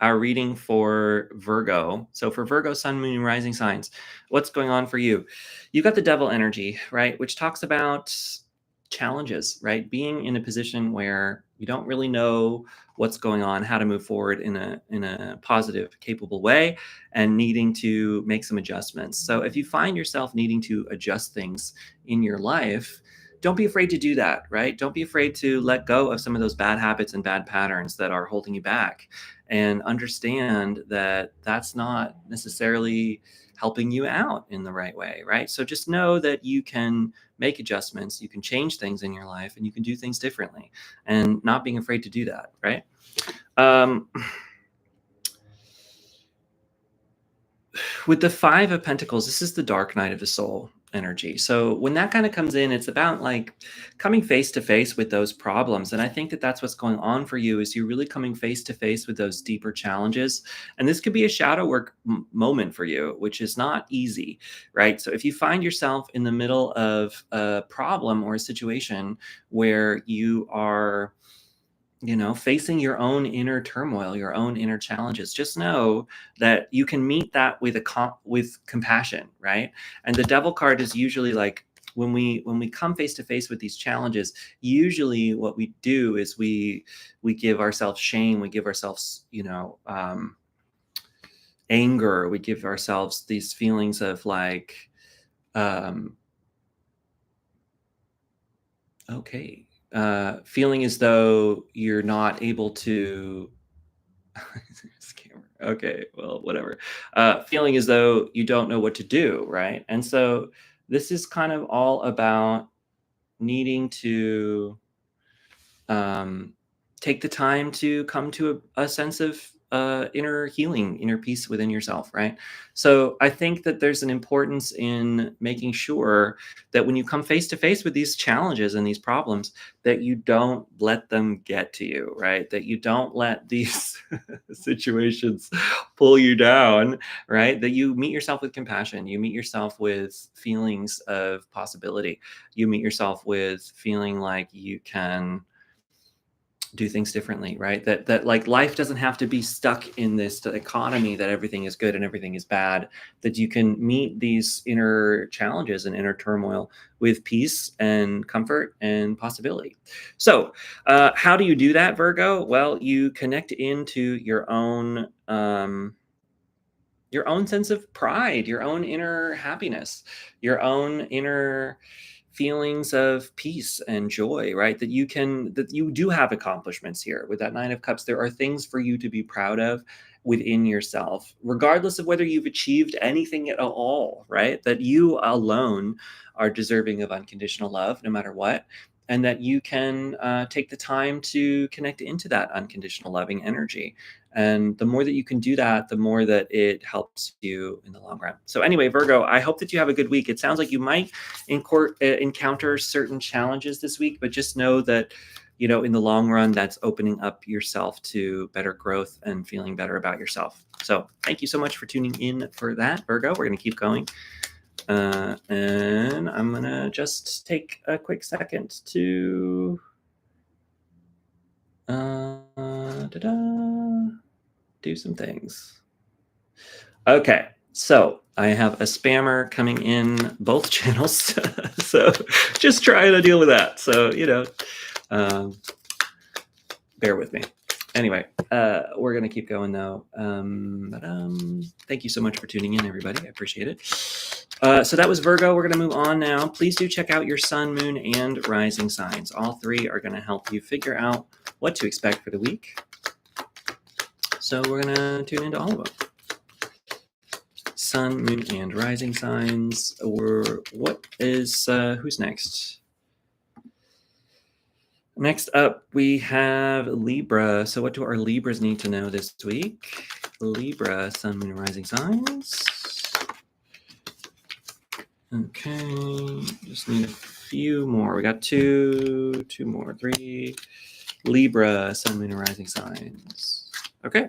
reading for Virgo. So for Virgo, Sun, Moon, and Rising signs, what's going on for you? You've got the Devil energy, right? Which talks about challenges, right? Being in a position where you don't really know what's going on, how to move forward in a positive, capable way, and needing to make some adjustments. So if you find yourself needing to adjust things in your life, don't be afraid to do that, right? Don't be afraid to let go of some of those bad habits and bad patterns that are holding you back, and understand that that's not necessarily helping you out in the right way, right? So just know that you can make adjustments, you can change things in your life, and you can do things differently, and not being afraid to do that, right? Um, with the Five of Pentacles, this is the dark night of the soul energy. So when that kind of comes in, it's about like coming face to face with those problems. And I think that that's what's going on for you, is you're really coming face to face with those deeper challenges. And this could be a shadow work moment for you, which is not easy, right? So if you find yourself in the middle of a problem or a situation where you are, facing your own inner turmoil, your own inner challenges, just know that you can meet that with with compassion, right? And the Devil card is usually like, when we come face to face with these challenges, usually what we do is we give ourselves shame, we give ourselves, anger, we give ourselves these feelings of like, um, okay, feeling as though you're not able to. Scammer. Okay, well, whatever. Feeling as though you don't know what to do, right? And so this is kind of all about needing to um, take the time to come to a sense of inner healing, inner peace within yourself, right? So I think that there's an importance in making sure that when you come face to face with these challenges and these problems, that you don't let them get to you, right? That you don't let these situations pull you down, right? That you meet yourself with compassion, you meet yourself with feelings of possibility, you meet yourself with feeling like you can do things differently, right? That like life doesn't have to be stuck in this economy that everything is good and everything is bad, that you can meet these inner challenges and inner turmoil with peace and comfort and possibility. So how do you do that, Virgo? Well, you connect into your own sense of pride, your own inner happiness, your own inner feelings of peace and joy, right? That you do have accomplishments here. With that Nine of Cups, there are things for you to be proud of within yourself, regardless of whether you've achieved anything at all, right? That you alone are deserving of unconditional love, no matter what. And that you can take the time to connect into that unconditional loving energy. And the more that you can do that, the more that it helps you in the long run. So anyway, Virgo, I hope that you have a good week. It sounds like you might encounter certain challenges this week, but just know that, in the long run, that's opening up yourself to better growth and feeling better about yourself. So thank you so much for tuning in for that, Virgo. We're going to keep going. And I'm going to just take a quick second to do some things. Okay, so I have a spammer coming in both channels, so just trying to deal with that. So, bear with me. Anyway, we're going to keep going though. Thank you so much for tuning in, everybody. I appreciate it. So that was Virgo. We're going to move on now. Please do check out your sun, moon, and rising signs. All three are going to help you figure out what to expect for the week. So we're going to tune into all of them. Sun, moon, and rising signs. Or what is, who's next? Next up, we have Libra. So what do our Libras need to know this week? Libra, sun, moon, rising signs. Okay, just need a few more. We got two more, three. Libra, sun, moon, and rising signs. Okay.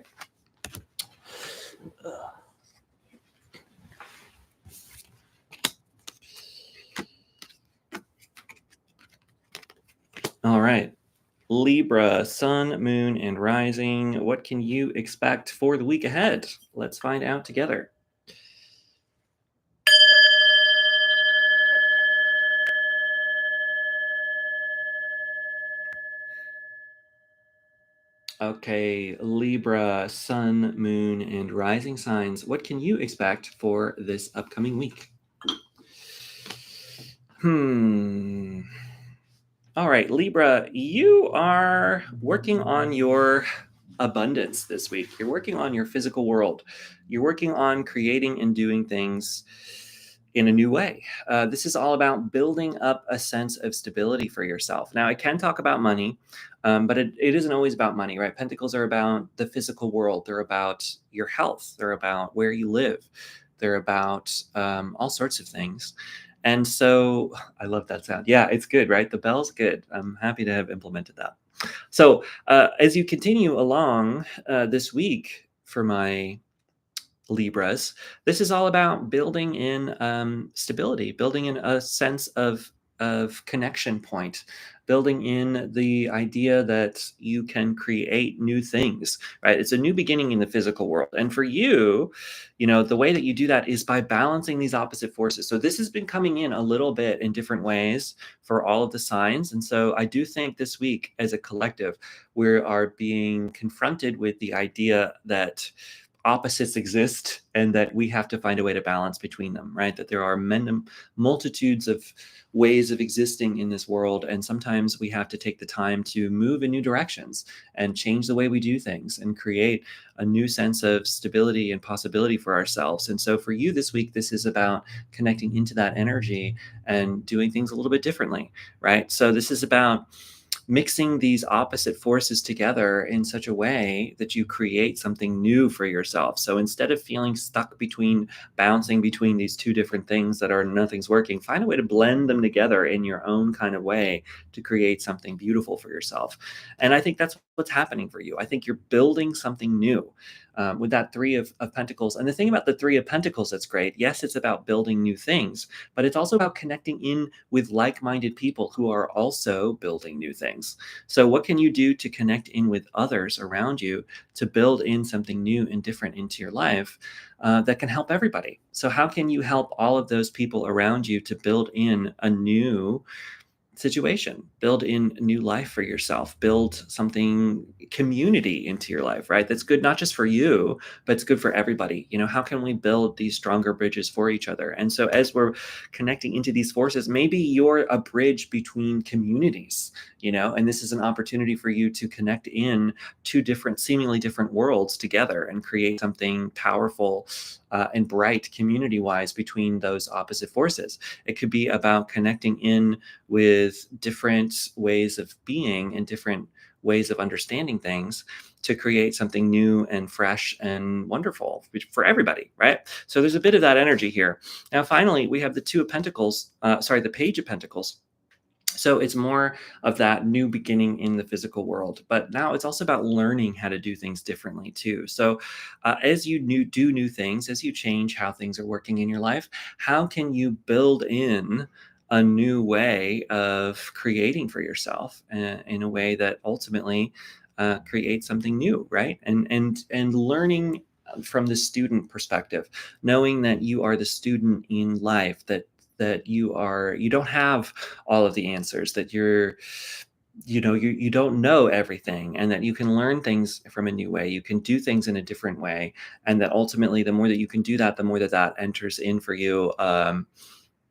All right. Libra, sun, moon, and rising. What can you expect for the week ahead? Let's find out together. Okay, Libra, sun, moon, and rising signs. What can you expect for this upcoming week? Hmm. All right, Libra, you are working on your abundance this week. You're working on your physical world. You're working on creating and doing things in a new way. This is all about building up a sense of stability for yourself. Now, I can talk about money, but it isn't always about money, right? Pentacles are about the physical world, they're about your health, they're about where you live, they're about all sorts of things. And so I love that sound. Yeah, it's good, right? The bell's good. I'm happy to have implemented that. So as you continue along this week for my Libras, this is all about building in stability, building in a sense of connection point, building in the idea that you can create new things, right? It's a new beginning in the physical world. And for you, the way that you do that is by balancing these opposite forces. So this has been coming in a little bit in different ways for all of the signs. And so I do think this week as a collective, we are being confronted with the idea that opposites exist and that we have to find a way to balance between them, right? That there are multitudes of ways of existing in this world, and sometimes we have to take the time to move in new directions and change the way we do things and create a new sense of stability and possibility for ourselves. And so for you this week, this is about connecting into that energy and doing things a little bit differently, right? So this is about mixing these opposite forces together in such a way that you create something new for yourself. So instead of feeling stuck bouncing between these two different things that are nothing's working, find a way to blend them together in your own kind of way to create something beautiful for yourself. And I think that's what's happening for you. I think you're building something new with that Three of Pentacles. And the thing about the Three of Pentacles that's great, yes, it's about building new things, but it's also about connecting in with like-minded people who are also building new things. So what can you do to connect in with others around you to build in something new and different into your life that can help everybody? So how can you help all of those people around you to build in a new situation, build in a new life for yourself, build something, community into your life, right? That's good not just for you, but it's good for everybody. How can we build these stronger bridges for each other? And so as we're connecting into these forces, maybe you're a bridge between communities, and this is an opportunity for you to connect in two different, seemingly different worlds together and create something powerful and bright community wise between those opposite forces. It could be about connecting in with different ways of being and different ways of understanding things to create something new and fresh and wonderful for everybody, right? So there's a bit of that energy here. Now, finally, we have the the Page of Pentacles. So it's more of that new beginning in the physical world, but now it's also about learning how to do things differently too. So as you do new things, as you change how things are working in your life, how can you build in a new way of creating for yourself in a way that ultimately creates something new, right? And learning from the student perspective, knowing that you are the student in life, that you don't have all of the answers, that you don't know everything, and that you can learn things from a new way, you can do things in a different way, and that ultimately the more that you can do that, the more that enters in for you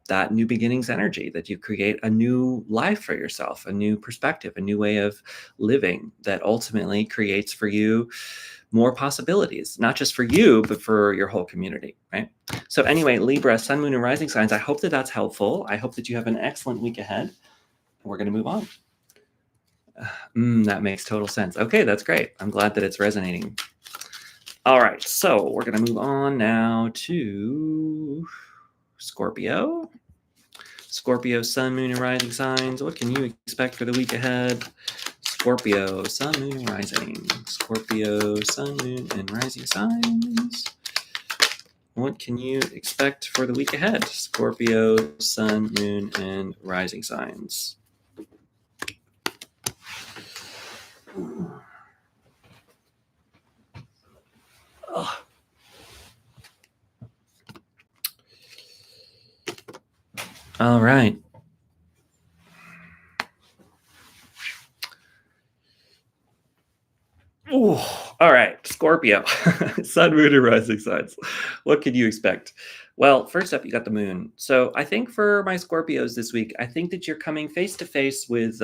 that new beginnings energy, that you create a new life for yourself, a new perspective, a new way of living that ultimately creates for you more possibilities, not just for you, but for your whole community, right? So anyway, Libra, sun, moon, and rising signs, I hope that that's helpful. I hope that you have an excellent week ahead. We're going to move on. That makes total sense. Okay, that's great. I'm glad that it's resonating. All right, so we're going to move on now to Scorpio. Scorpio, sun, moon, and rising signs. What can you expect for the week ahead? Scorpio, sun, moon, and rising. Scorpio, sun, moon, and rising signs. What can you expect for the week ahead? Scorpio, sun, moon, and rising signs. Ugh. All right. Ooh, all right, Scorpio, sun, moon, and rising signs. What can you expect? Well, first up, you got the moon. So I think for my Scorpios this week, I think that you're coming face to face with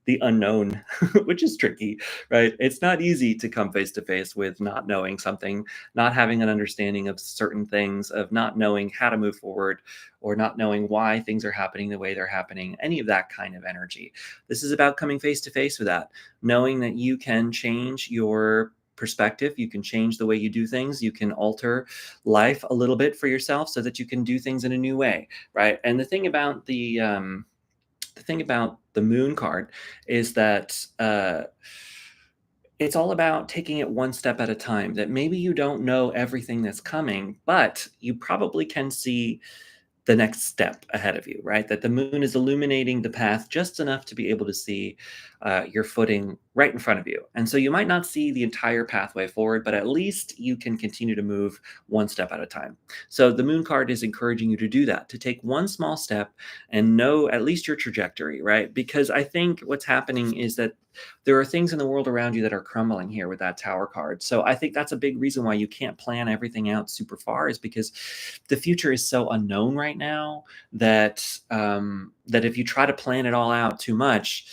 the unknown, which is tricky, right? It's not easy to come face to face with not knowing something, not having an understanding of certain things, of not knowing how to move forward, or not knowing why things are happening the way they're happening, any of that kind of energy. This is about coming face to face with that, knowing that you can change your perspective, you can change the way you do things, you can alter life a little bit for yourself so that you can do things in a new way, right? And the thing about the moon card is that it's all about taking it one step at a time. That maybe you don't know everything that's coming, but you probably can see the next step ahead of you, right? That the moon is illuminating the path just enough to be able to see your footing right in front of you. And so you might not see the entire pathway forward, but at least you can continue to move one step at a time. So the moon card is encouraging you to do that, to take one small step and know at least your trajectory, right? Because I think what's happening is that there are things in the world around you that are crumbling here with that tower card. So I think that's a big reason why you can't plan everything out super far, is because the future is so unknown right now that that if you try to plan it all out too much,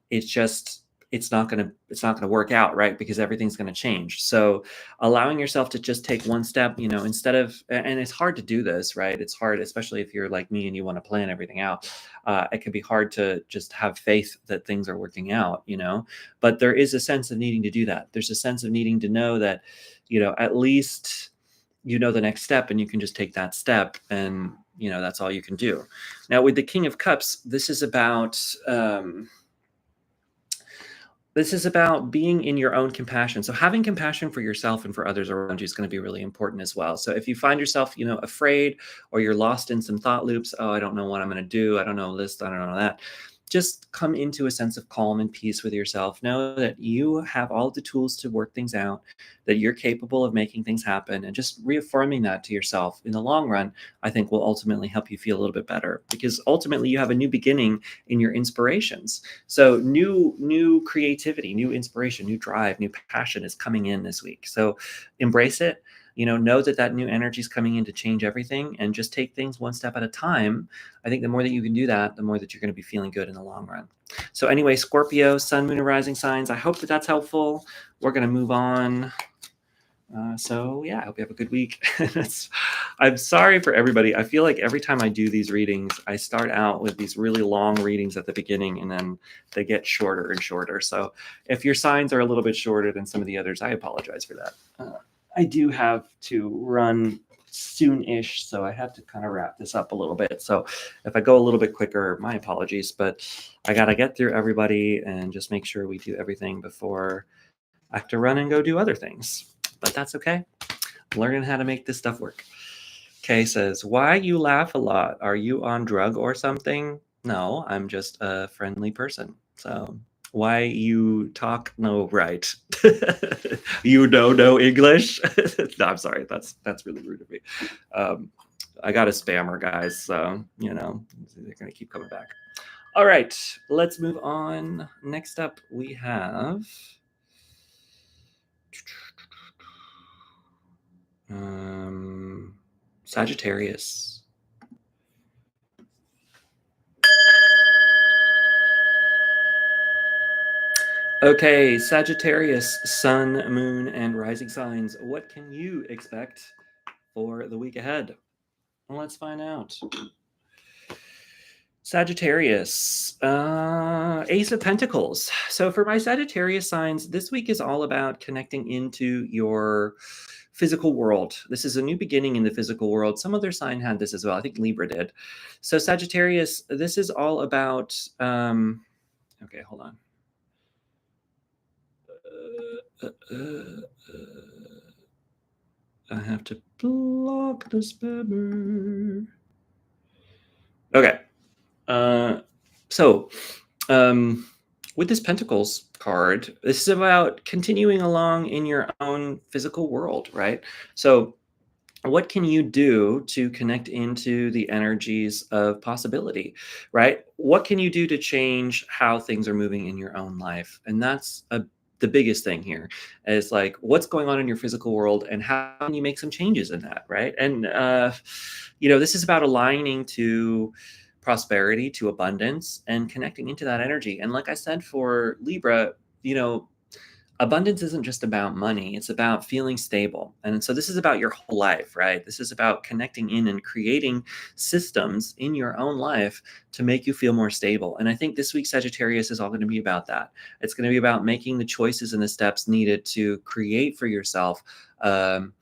it's just it's not gonna work out, right? Because everything's gonna change. So allowing yourself to just take one step, instead of, and it's hard to do this, right? It's hard, especially if you're like me and you want to plan everything out. It can be hard to just have faith that things are working out. But there is a sense of needing to do that. There's a sense of needing to know that, at least the next step, and you can just take that step, and that's all you can do. Now with the King of Cups, this is about being in your own compassion. So having compassion for yourself and for others around you is going to be really important as well. So if you find yourself, afraid, or you're lost in some thought loops, oh, I don't know what I'm going to do, I don't know this, I don't know that, just come into a sense of calm and peace with yourself. Know that you have all the tools to work things out, that you're capable of making things happen, and just reaffirming that to yourself in the long run, I think will ultimately help you feel a little bit better, because ultimately you have a new beginning in your inspirations. So new creativity, new inspiration, new drive, new passion is coming in this week. So embrace it. Know that that new energy is coming in to change everything, and just take things one step at a time. I think the more that you can do that, the more that you're going to be feeling good in the long run. So anyway, Scorpio, sun, moon, and rising signs, I hope that that's helpful. We're going to move on. So yeah, I hope you have a good week. I'm sorry for everybody. I feel like every time I do these readings, I start out with these really long readings at the beginning, and then they get shorter and shorter. So if your signs are a little bit shorter than some of the others, I apologize for that. I do have to run soon-ish, so I have to kind of wrap this up a little bit. So if I go a little bit quicker, my apologies, but I got to get through everybody and just make sure we do everything before I have to run and go do other things. But that's okay. Learning how to make this stuff work. Kay says, why you laugh a lot? Are you on drug or something? No, I'm just a friendly person. So why you talk no right? You know no English? No, I'm sorry. That's really rude of me. I got a spammer, guys, so they're gonna keep coming back. All right, let's move on. Next up, we have Sagittarius. Okay, Sagittarius, sun, moon, and rising signs. What can you expect for the week ahead? Let's find out. Sagittarius, Ace of Pentacles. So for my Sagittarius signs, this week is all about connecting into your physical world. This is a new beginning in the physical world. Some other sign had this as well. I think Libra did. So Sagittarius, this is all about, okay, hold on. uh, I have to block the spammer. Okay. Uh, so, um, with this Pentacles card, this is about continuing along in your own physical world, right? So, what can you do to connect into the energies of possibility, right? What can you do to change how things are moving in your own life? And that's the biggest thing here is like what's going on in your physical world and how can you make some changes in that, right? And this is about aligning to prosperity, to abundance, and connecting into that energy. And like I said for Libra, you know, abundance isn't just about money, it's about feeling stable. And so this is about your whole life, right? This is about connecting in and creating systems in your own life to make you feel more stable. And I think this week Sagittarius is all going to be about that. It's going to be about making the choices and the steps needed to create for yourself um,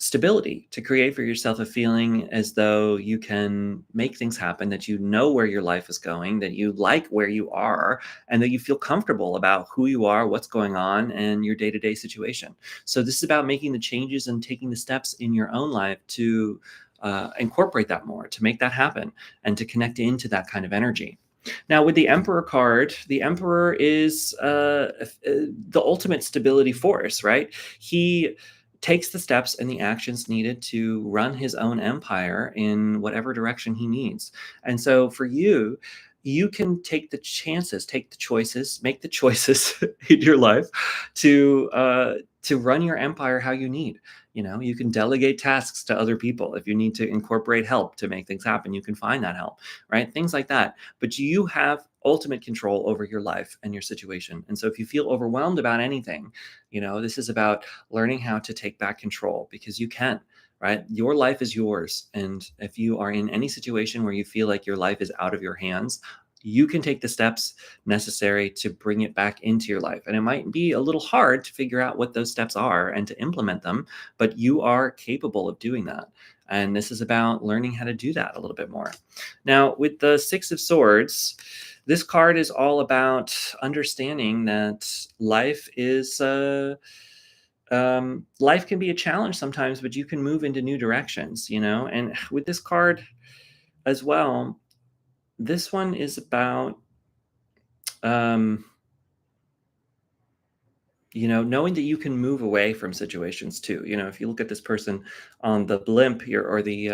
stability, to create for yourself a feeling as though you can make things happen, that you know where your life is going, that you like where you are, and that you feel comfortable about who you are, what's going on, and your day to day situation. So, this is about making the changes and taking the steps in your own life to incorporate that more, to make that happen, and to connect into that kind of energy. Now, with the Emperor card, the Emperor is the ultimate stability force, right? He takes the steps and the actions needed to run his own empire in whatever direction he needs. And so for you, you can take the chances, take the choices, make the choices in your life to run your empire how you need. You can delegate tasks to other people. If you need to incorporate help to make things happen, you can find that help, right? Things like that. But you have ultimate control over your life and your situation. And so if you feel overwhelmed about anything, this is about learning how to take back control because you can, right? Your life is yours. And if you are in any situation where you feel like your life is out of your hands, you can take the steps necessary to bring it back into your life. And it might be a little hard to figure out what those steps are and to implement them, but you are capable of doing that. And this is about learning how to do that a little bit more. Now, with the Six of Swords, this card is all about understanding that life can be a challenge sometimes, but you can move into new directions, And with this card as well, this one is about, um, knowing that you can move away from situations too. If you look at this person on the blimp here or the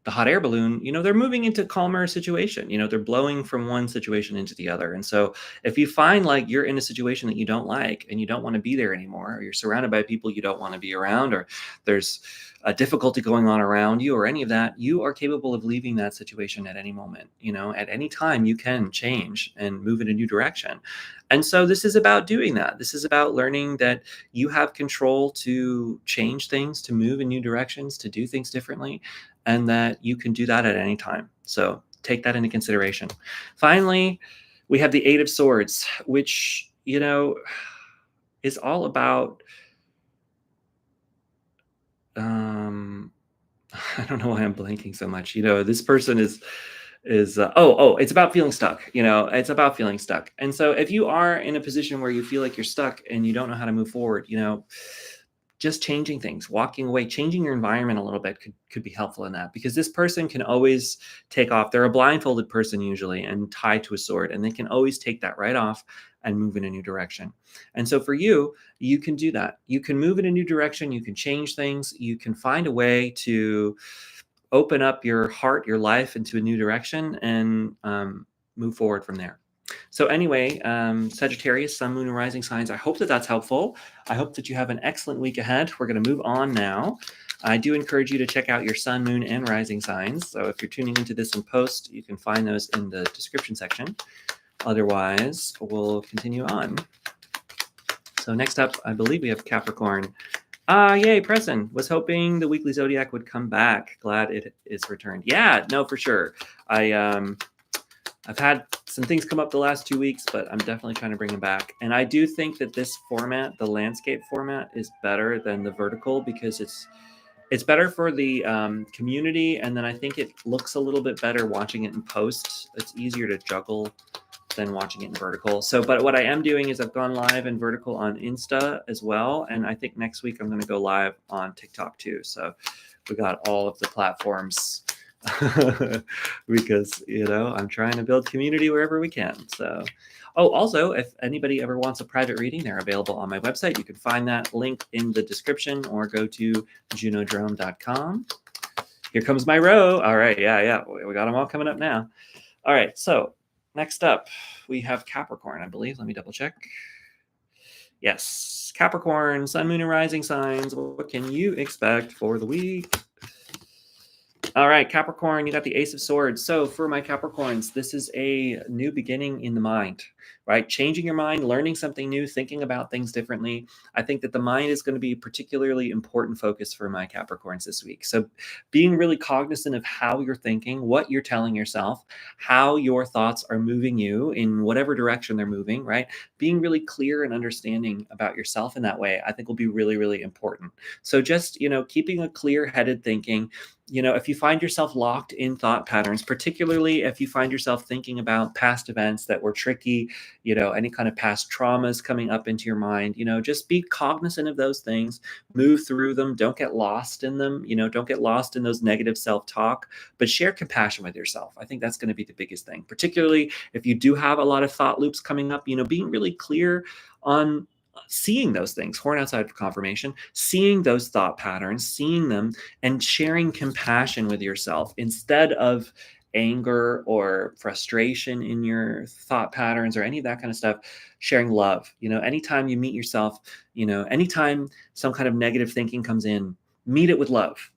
hot air balloon, they're moving into calmer situation. They're blowing from one situation into the other. And so if you find like you're in a situation that you don't like and you don't want to be there anymore, or you're surrounded by people you don't want to be around, or there's a difficulty going on around you or any of that, you are capable of leaving that situation at any moment. At any time you can change and move in a new direction. And so this is about doing that. This is about learning that you have control to change things, to move in new directions, to do things differently, and that you can do that at any time. So take that into consideration. Finally, we have the Eight of Swords, which, is all about, I don't know why I'm blanking so much. This person is it's about feeling stuck. It's about feeling stuck. And so if you are in a position where you feel like you're stuck and you don't know how to move forward, just changing things, walking away, changing your environment a little bit could be helpful in that, because this person can always take off. They're a blindfolded person usually and tied to a sword, and they can always take that right off and move in a new direction. And so for you, you can do that. You can move in a new direction. You can change things. You can find a way to open up your heart, your life into a new direction and move forward from there. So anyway, Sagittarius, Sun, Moon, and Rising signs, I hope that that's helpful. I hope that you have an excellent week ahead. We're going to move on now. I do encourage you to check out your Sun, Moon, and Rising signs. So if you're tuning into this in post, you can find those in the description section. Otherwise, we'll continue on. So next up, I believe we have Capricorn. Yay, Preston. Was hoping the weekly Zodiac would come back. Glad it is returned. Yeah, no, for sure. I've had some things come up the last 2 weeks, but I'm definitely trying to bring them back. And I do think that this format, the landscape format, is better than the vertical because it's better for the community. And then I think it looks a little bit better watching it in post. It's easier to juggle than watching it in vertical. So, but what I am doing is I've gone live in vertical on Insta as well. And I think next week I'm going to go live on TikTok too. So we got all of the platforms because, I'm trying to build community wherever we can. So, oh, also, if anybody ever wants a private reading, they're available on my website. You can find that link in the description or go to junodrome.com. Here comes my row. All right. Yeah. We got them all coming up now. All right. So next up, we have Capricorn, I believe. Let me double check. Yes. Capricorn, Sun, Moon, and Rising signs. What can you expect for the week? All right, Capricorn, you got the Ace of Swords. So for my Capricorns, this is a new beginning in the mind, right? Changing your mind, learning something new, thinking about things differently. I think that the mind is going to be a particularly important focus for my Capricorns this week. So being really cognizant of how you're thinking, what you're telling yourself, how your thoughts are moving you in whatever direction they're moving, right? Being really clear and understanding about yourself in that way, I think will be really, really important. So just, keeping a clear-headed thinking. If you find yourself locked in thought patterns, particularly if you find yourself thinking about past events that were tricky, any kind of past traumas coming up into your mind, just be cognizant of those things, move through them, don't get lost in them, don't get lost in those negative self-talk, but share compassion with yourself. I think that's going to be the biggest thing, particularly if you do have a lot of thought loops coming up, being really clear on seeing those things, horn outside of confirmation, seeing those thought patterns, seeing them, and sharing compassion with yourself instead of anger or frustration in your thought patterns or any of that kind of stuff. Sharing love. Anytime you meet yourself, anytime some kind of negative thinking comes in, meet it with love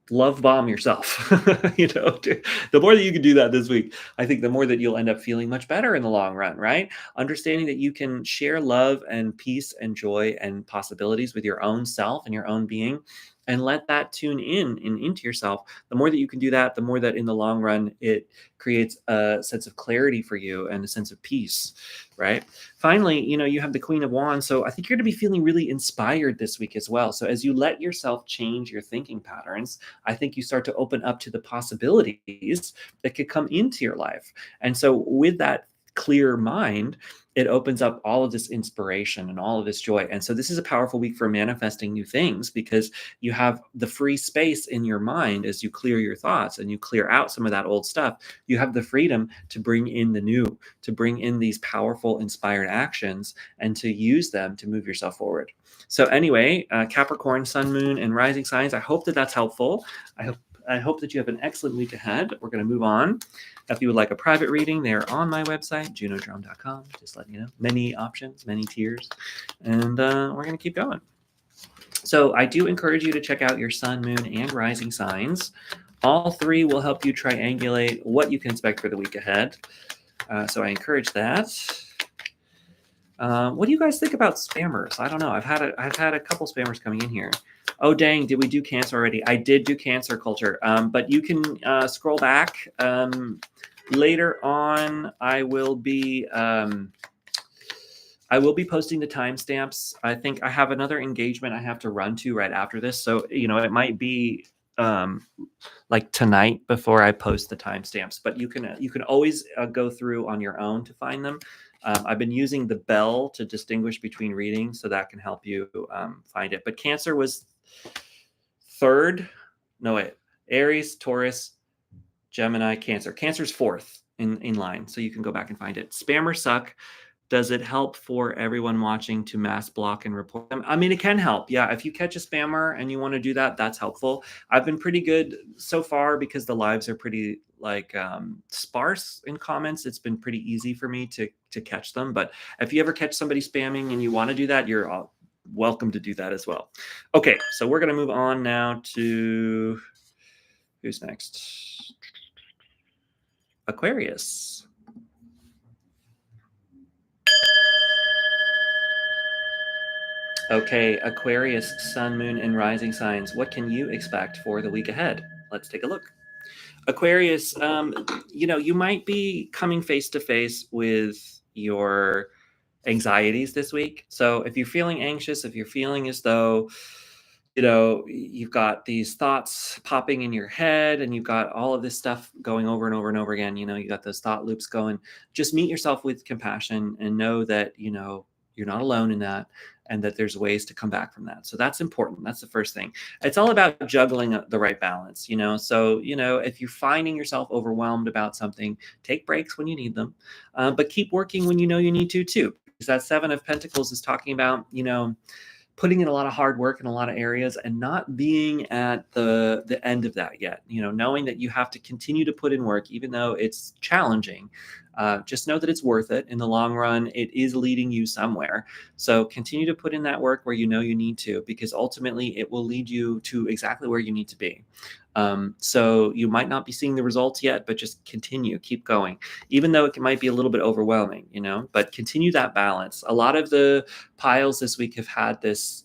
bomb yourself. The more that you can do that this week, I think the more that you'll end up feeling much better in the long run, right? Understanding that you can share love and peace and joy and possibilities with your own self and your own being, and let that tune in and into yourself. The more that you can do that, the more that in the long run, it creates a sense of clarity for you and a sense of peace, right? Finally, you have the Queen of Wands. So I think you're going to be feeling really inspired this week as well. So as you let yourself change your thinking patterns, I think you start to open up to the possibilities that could come into your life. And so with that clear mind, it opens up all of this inspiration and all of this joy. And so this is a powerful week for manifesting new things because you have the free space in your mind as you clear your thoughts and you clear out some of that old stuff. You have the freedom to bring in the new, to bring in these powerful, inspired actions and to use them to move yourself forward. So anyway, Capricorn, Sun, Moon, and Rising signs, I hope that that's helpful. I hope that you have an excellent week ahead. We're going to move on. If you would like a private reading, they're on my website, junodrome.com. Just letting you know. Many options, many tiers. And we're going to keep going. So I do encourage you to check out your Sun, Moon, and Rising signs. All three will help you triangulate what you can expect for the week ahead. So I encourage that. What do you guys think about spammers? I don't know. I've had a couple spammers coming in here. Oh, dang. Did we do Cancer already? I did do Cancer culture. But you can scroll back. Later on, I will be posting the timestamps. I think I have another engagement I have to run to right after this. So, it might be like tonight before I post the timestamps, but you can always go through on your own to find them. I've been using the bell to distinguish between readings, so that can help you find it. But Cancer was third. No, wait. Aries, Taurus, Gemini, Cancer. Cancer's fourth in line, so you can go back and find it. Spammers suck. Does it help for everyone watching to mass block and report them? I mean, it can help. Yeah, if you catch a spammer and you want to do that, that's helpful. I've been pretty good so far because the lives are pretty sparse in comments. It's been pretty easy for me to catch them. But if you ever catch somebody spamming and you want to do that, you're welcome to do that as well. Okay, so we're going to move on now to who's next? Aquarius. Okay, Aquarius, Sun, Moon, and Rising signs. What can you expect for the week ahead? Let's take a look. Aquarius, you might be coming face to face with your anxieties this week. So if you're feeling anxious, if you're feeling as though you've got these thoughts popping in your head and you've got all of this stuff going over and over and over again. You got those thought loops going. Just meet yourself with compassion and know that, you're not alone in that and that there's ways to come back from that. So that's important. That's the first thing. It's all about juggling the right balance. So, if you're finding yourself overwhelmed about something, take breaks when you need them, but keep working when you know you need to too. Because that Seven of Pentacles is talking about, putting in a lot of hard work in a lot of areas and not being at the end of that yet. Knowing that you have to continue to put in work even though it's challenging. Just know that it's worth it in the long run. It is leading you somewhere. So continue to put in that work where you know you need to, because ultimately it will lead you to exactly where you need to be. So you might not be seeing the results yet, but just continue, keep going, even though it might be a little bit overwhelming, but continue that balance. A lot of the piles this week have had this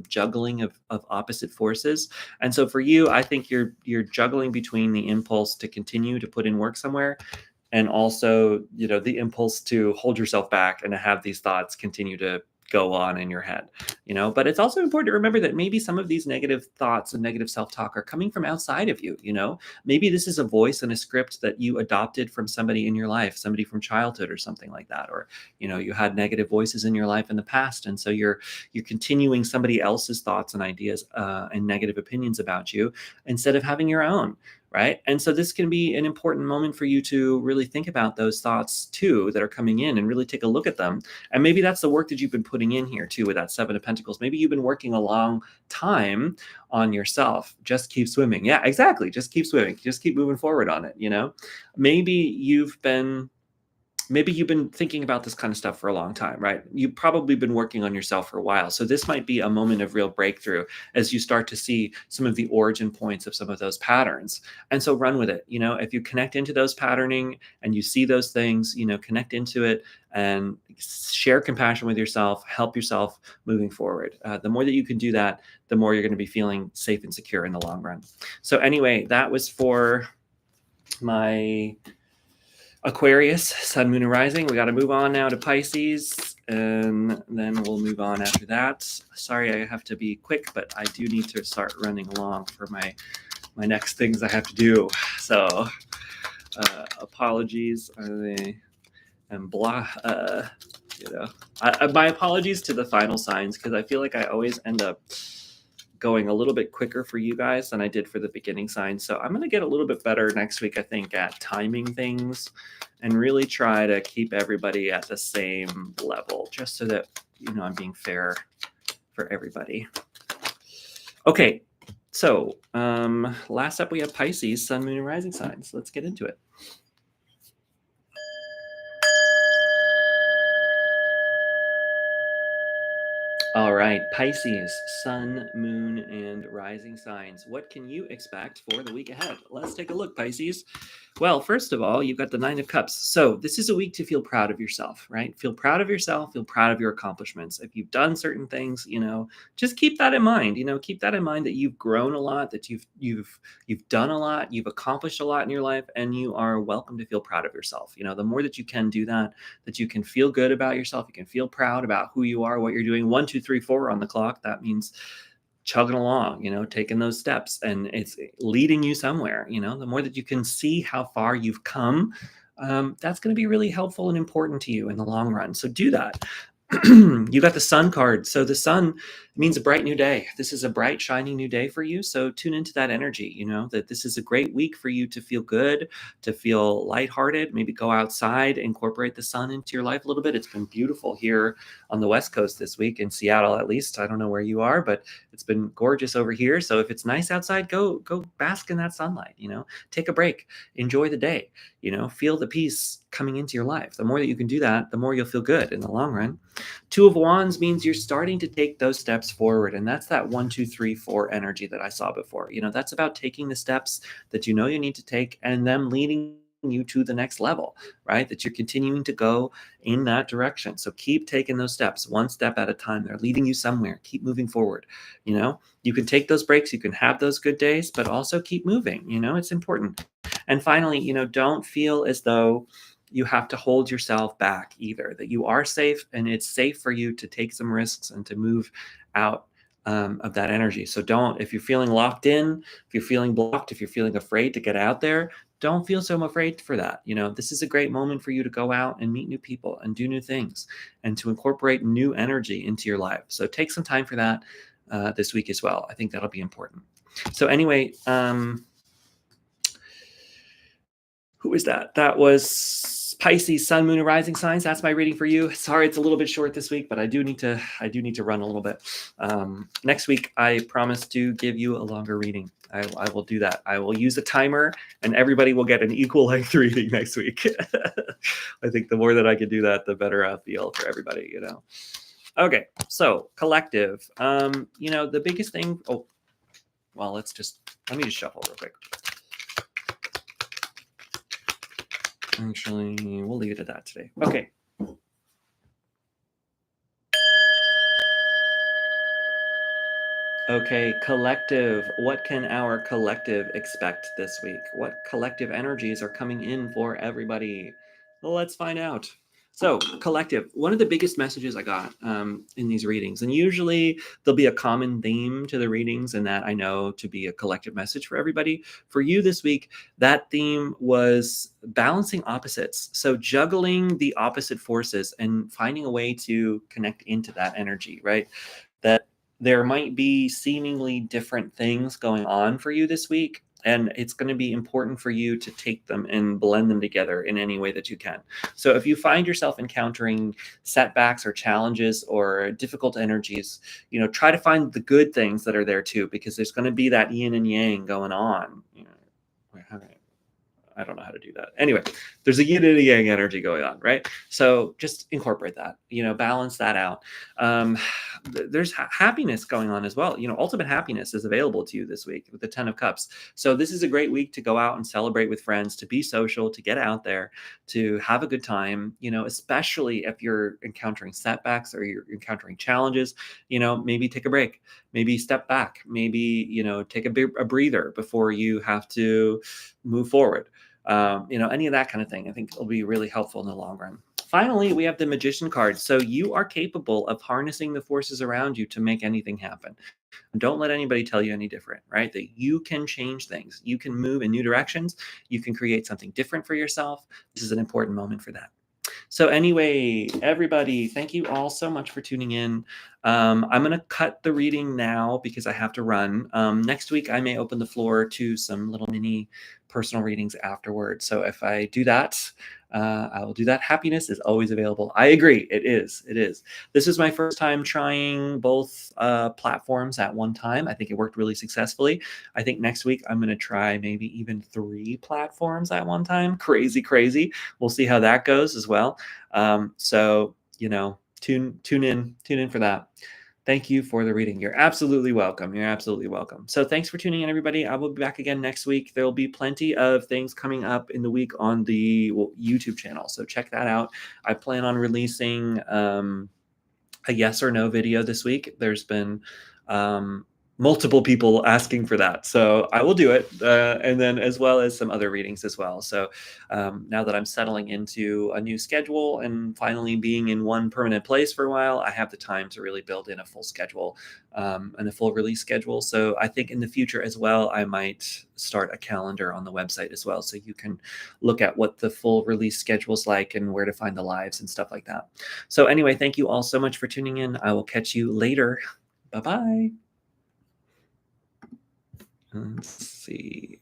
juggling of opposite forces. And so for you, I think you're juggling between the impulse to continue to put in work somewhere and also, the impulse to hold yourself back and to have these thoughts continue to go on in your head. But it's also important to remember that maybe some of these negative thoughts and negative self-talk are coming from outside of you. Maybe this is a voice and a script that you adopted from somebody in your life, somebody from childhood or something like that. Or, you had negative voices in your life in the past. And so you're continuing somebody else's thoughts and ideas and negative opinions about you instead of having your own. Right. And so this can be an important moment for you to really think about those thoughts too that are coming in and really take a look at them. And maybe that's the work that you've been putting in here too with that Seven of Pentacles. Maybe you've been working a long time on yourself. Just keep swimming. Yeah, exactly. Just keep swimming. Just keep moving forward on it. Maybe you've been thinking about this kind of stuff for a long time, right? You've probably been working on yourself for a while. So this might be a moment of real breakthrough as you start to see some of the origin points of some of those patterns. And so run with it. If you connect into those patterning and you see those things, connect into it and share compassion with yourself, help yourself moving forward. The more that you can do that, the more you're going to be feeling safe and secure in the long run. So anyway, that was for my Aquarius, Sun, Moon, and Rising. We got to move on now to Pisces, and then we'll move on after that. Sorry, I have to be quick, but I do need to start running along for my next things I have to do. So apologies. And blah. My apologies to the final signs, because I feel like I always end up going a little bit quicker for you guys than I did for the beginning signs. So I'm going to get a little bit better next week, I think, at timing things and really try to keep everybody at the same level, just so that, I'm being fair for everybody. Okay. So last up, we have Pisces, Sun, Moon, and Rising signs. Let's get into it. All right, Pisces, Sun, Moon, and Rising signs. What can you expect for the week ahead? Let's take a look, Pisces. Well, first of all, you've got the Nine of Cups. So this is a week to feel proud of yourself, right? Feel proud of yourself, feel proud of your accomplishments. If you've done certain things, just keep that in mind. Keep that in mind that you've grown a lot, that you've done a lot, you've accomplished a lot in your life, and you are welcome to feel proud of yourself. The more that you can do that you can feel good about yourself, you can feel proud about who you are, what you're doing. 1, 2, 3, 4 on the clock. That means chugging along, taking those steps, and it's leading you somewhere. The more that you can see how far you've come, that's going to be really helpful and important to you in the long run. So do that. You got the Sun card. So the Sun means a bright new day. This is a bright, shining new day for you. So tune into that energy, that this is a great week for you to feel good, to feel lighthearted, maybe go outside, incorporate the sun into your life a little bit. It's been beautiful here on the West Coast this week, in Seattle at least. I don't know where you are, but it's been gorgeous over here. So if it's nice outside, go bask in that sunlight, take a break, enjoy the day, feel the peace coming into your life. The more that you can do that, the more you'll feel good in the long run. Two of Wands means you're starting to take those steps forward. And that's that 1, 2, 3, 4 energy that I saw before. That's about taking the steps that you need to take and them leading you to the next level, right? That you're continuing to go in that direction. So keep taking those steps, one step at a time. They're leading you somewhere. Keep moving forward. You can take those breaks, you can have those good days, but also keep moving. It's important. And finally, don't feel as though you have to hold yourself back either, that you are safe and it's safe for you to take some risks and to move out of that energy. So don't, if you're feeling locked in, if you're feeling blocked, if you're feeling afraid to get out there, don't feel so afraid for that. This is a great moment for you to go out and meet new people and do new things and to incorporate new energy into your life. So take some time for that this week as well. I think that'll be important. So anyway, who is that? That was Pisces, Sun, Moon, and Rising signs. That's my reading for you. Sorry, it's a little bit short this week, but I do need to run a little bit. Next week, I promise to give you a longer reading. I will do that. I will use a timer, and everybody will get an equal length reading next week. I think the more that I can do that, the better I'll feel for everybody. Okay, so collective. The biggest thing. Oh, well, let me just shuffle real quick. Actually, we'll leave it at that today. Okay. Okay, collective. What can our collective expect this week? What collective energies are coming in for everybody? Well, let's find out. So, collective, one of the biggest messages I got in these readings, and usually there'll be a common theme to the readings, and that I know to be a collective message for everybody. For you this week, that theme was balancing opposites. So, juggling the opposite forces and finding a way to connect into that energy, right? That there might be seemingly different things going on for you this week, and it's going to be important for you to take them and blend them together in any way that you can. So if you find yourself encountering setbacks or challenges or difficult energies, try to find the good things that are there too, because there's going to be that yin and yang going on. Wait, I don't know how to do that. Anyway, there's a yin and a yang energy going on, right? So just incorporate that, balance that out. There's happiness going on as well. Ultimate happiness is available to you this week with the 10 of Cups. So this is a great week to go out and celebrate with friends, to be social, to get out there, to have a good time, especially if you're encountering setbacks or you're encountering challenges, maybe take a break, maybe step back, maybe, take a breather before you have to move forward. Any of that kind of thing, I think will be really helpful in the long run. Finally, we have the Magician card. So you are capable of harnessing the forces around you to make anything happen. Don't let anybody tell you any different, right? That you can change things. You can move in new directions. You can create something different for yourself. This is an important moment for that. So anyway, everybody, thank you all so much for tuning in. I'm going to cut the reading now because I have to run. Next week, I may open the floor to some little mini personal readings afterwards. So if I do that, I will do that. Happiness is always available. I agree. It is. It is. This is my first time trying both platforms at one time. I think it worked really successfully. I think next week I'm going to try maybe even 3 platforms at one time. Crazy, crazy. We'll see how that goes as well. So, tune in for that. Thank you for the reading. You're absolutely welcome. You're absolutely welcome. So thanks for tuning in, everybody. I will be back again next week. There will be plenty of things coming up in the week on the YouTube channel. So check that out. I plan on releasing a yes or no video this week. There's been multiple people asking for that. So I will do it. And then as well as some other readings as well. So now that I'm settling into a new schedule and finally being in one permanent place for a while, I have the time to really build in a full schedule and a full release schedule. So I think in the future as well, I might start a calendar on the website as well. So you can look at what the full release schedule is like and where to find the lives and stuff like that. So anyway, thank you all so much for tuning in. I will catch you later. Bye-bye. Let's see.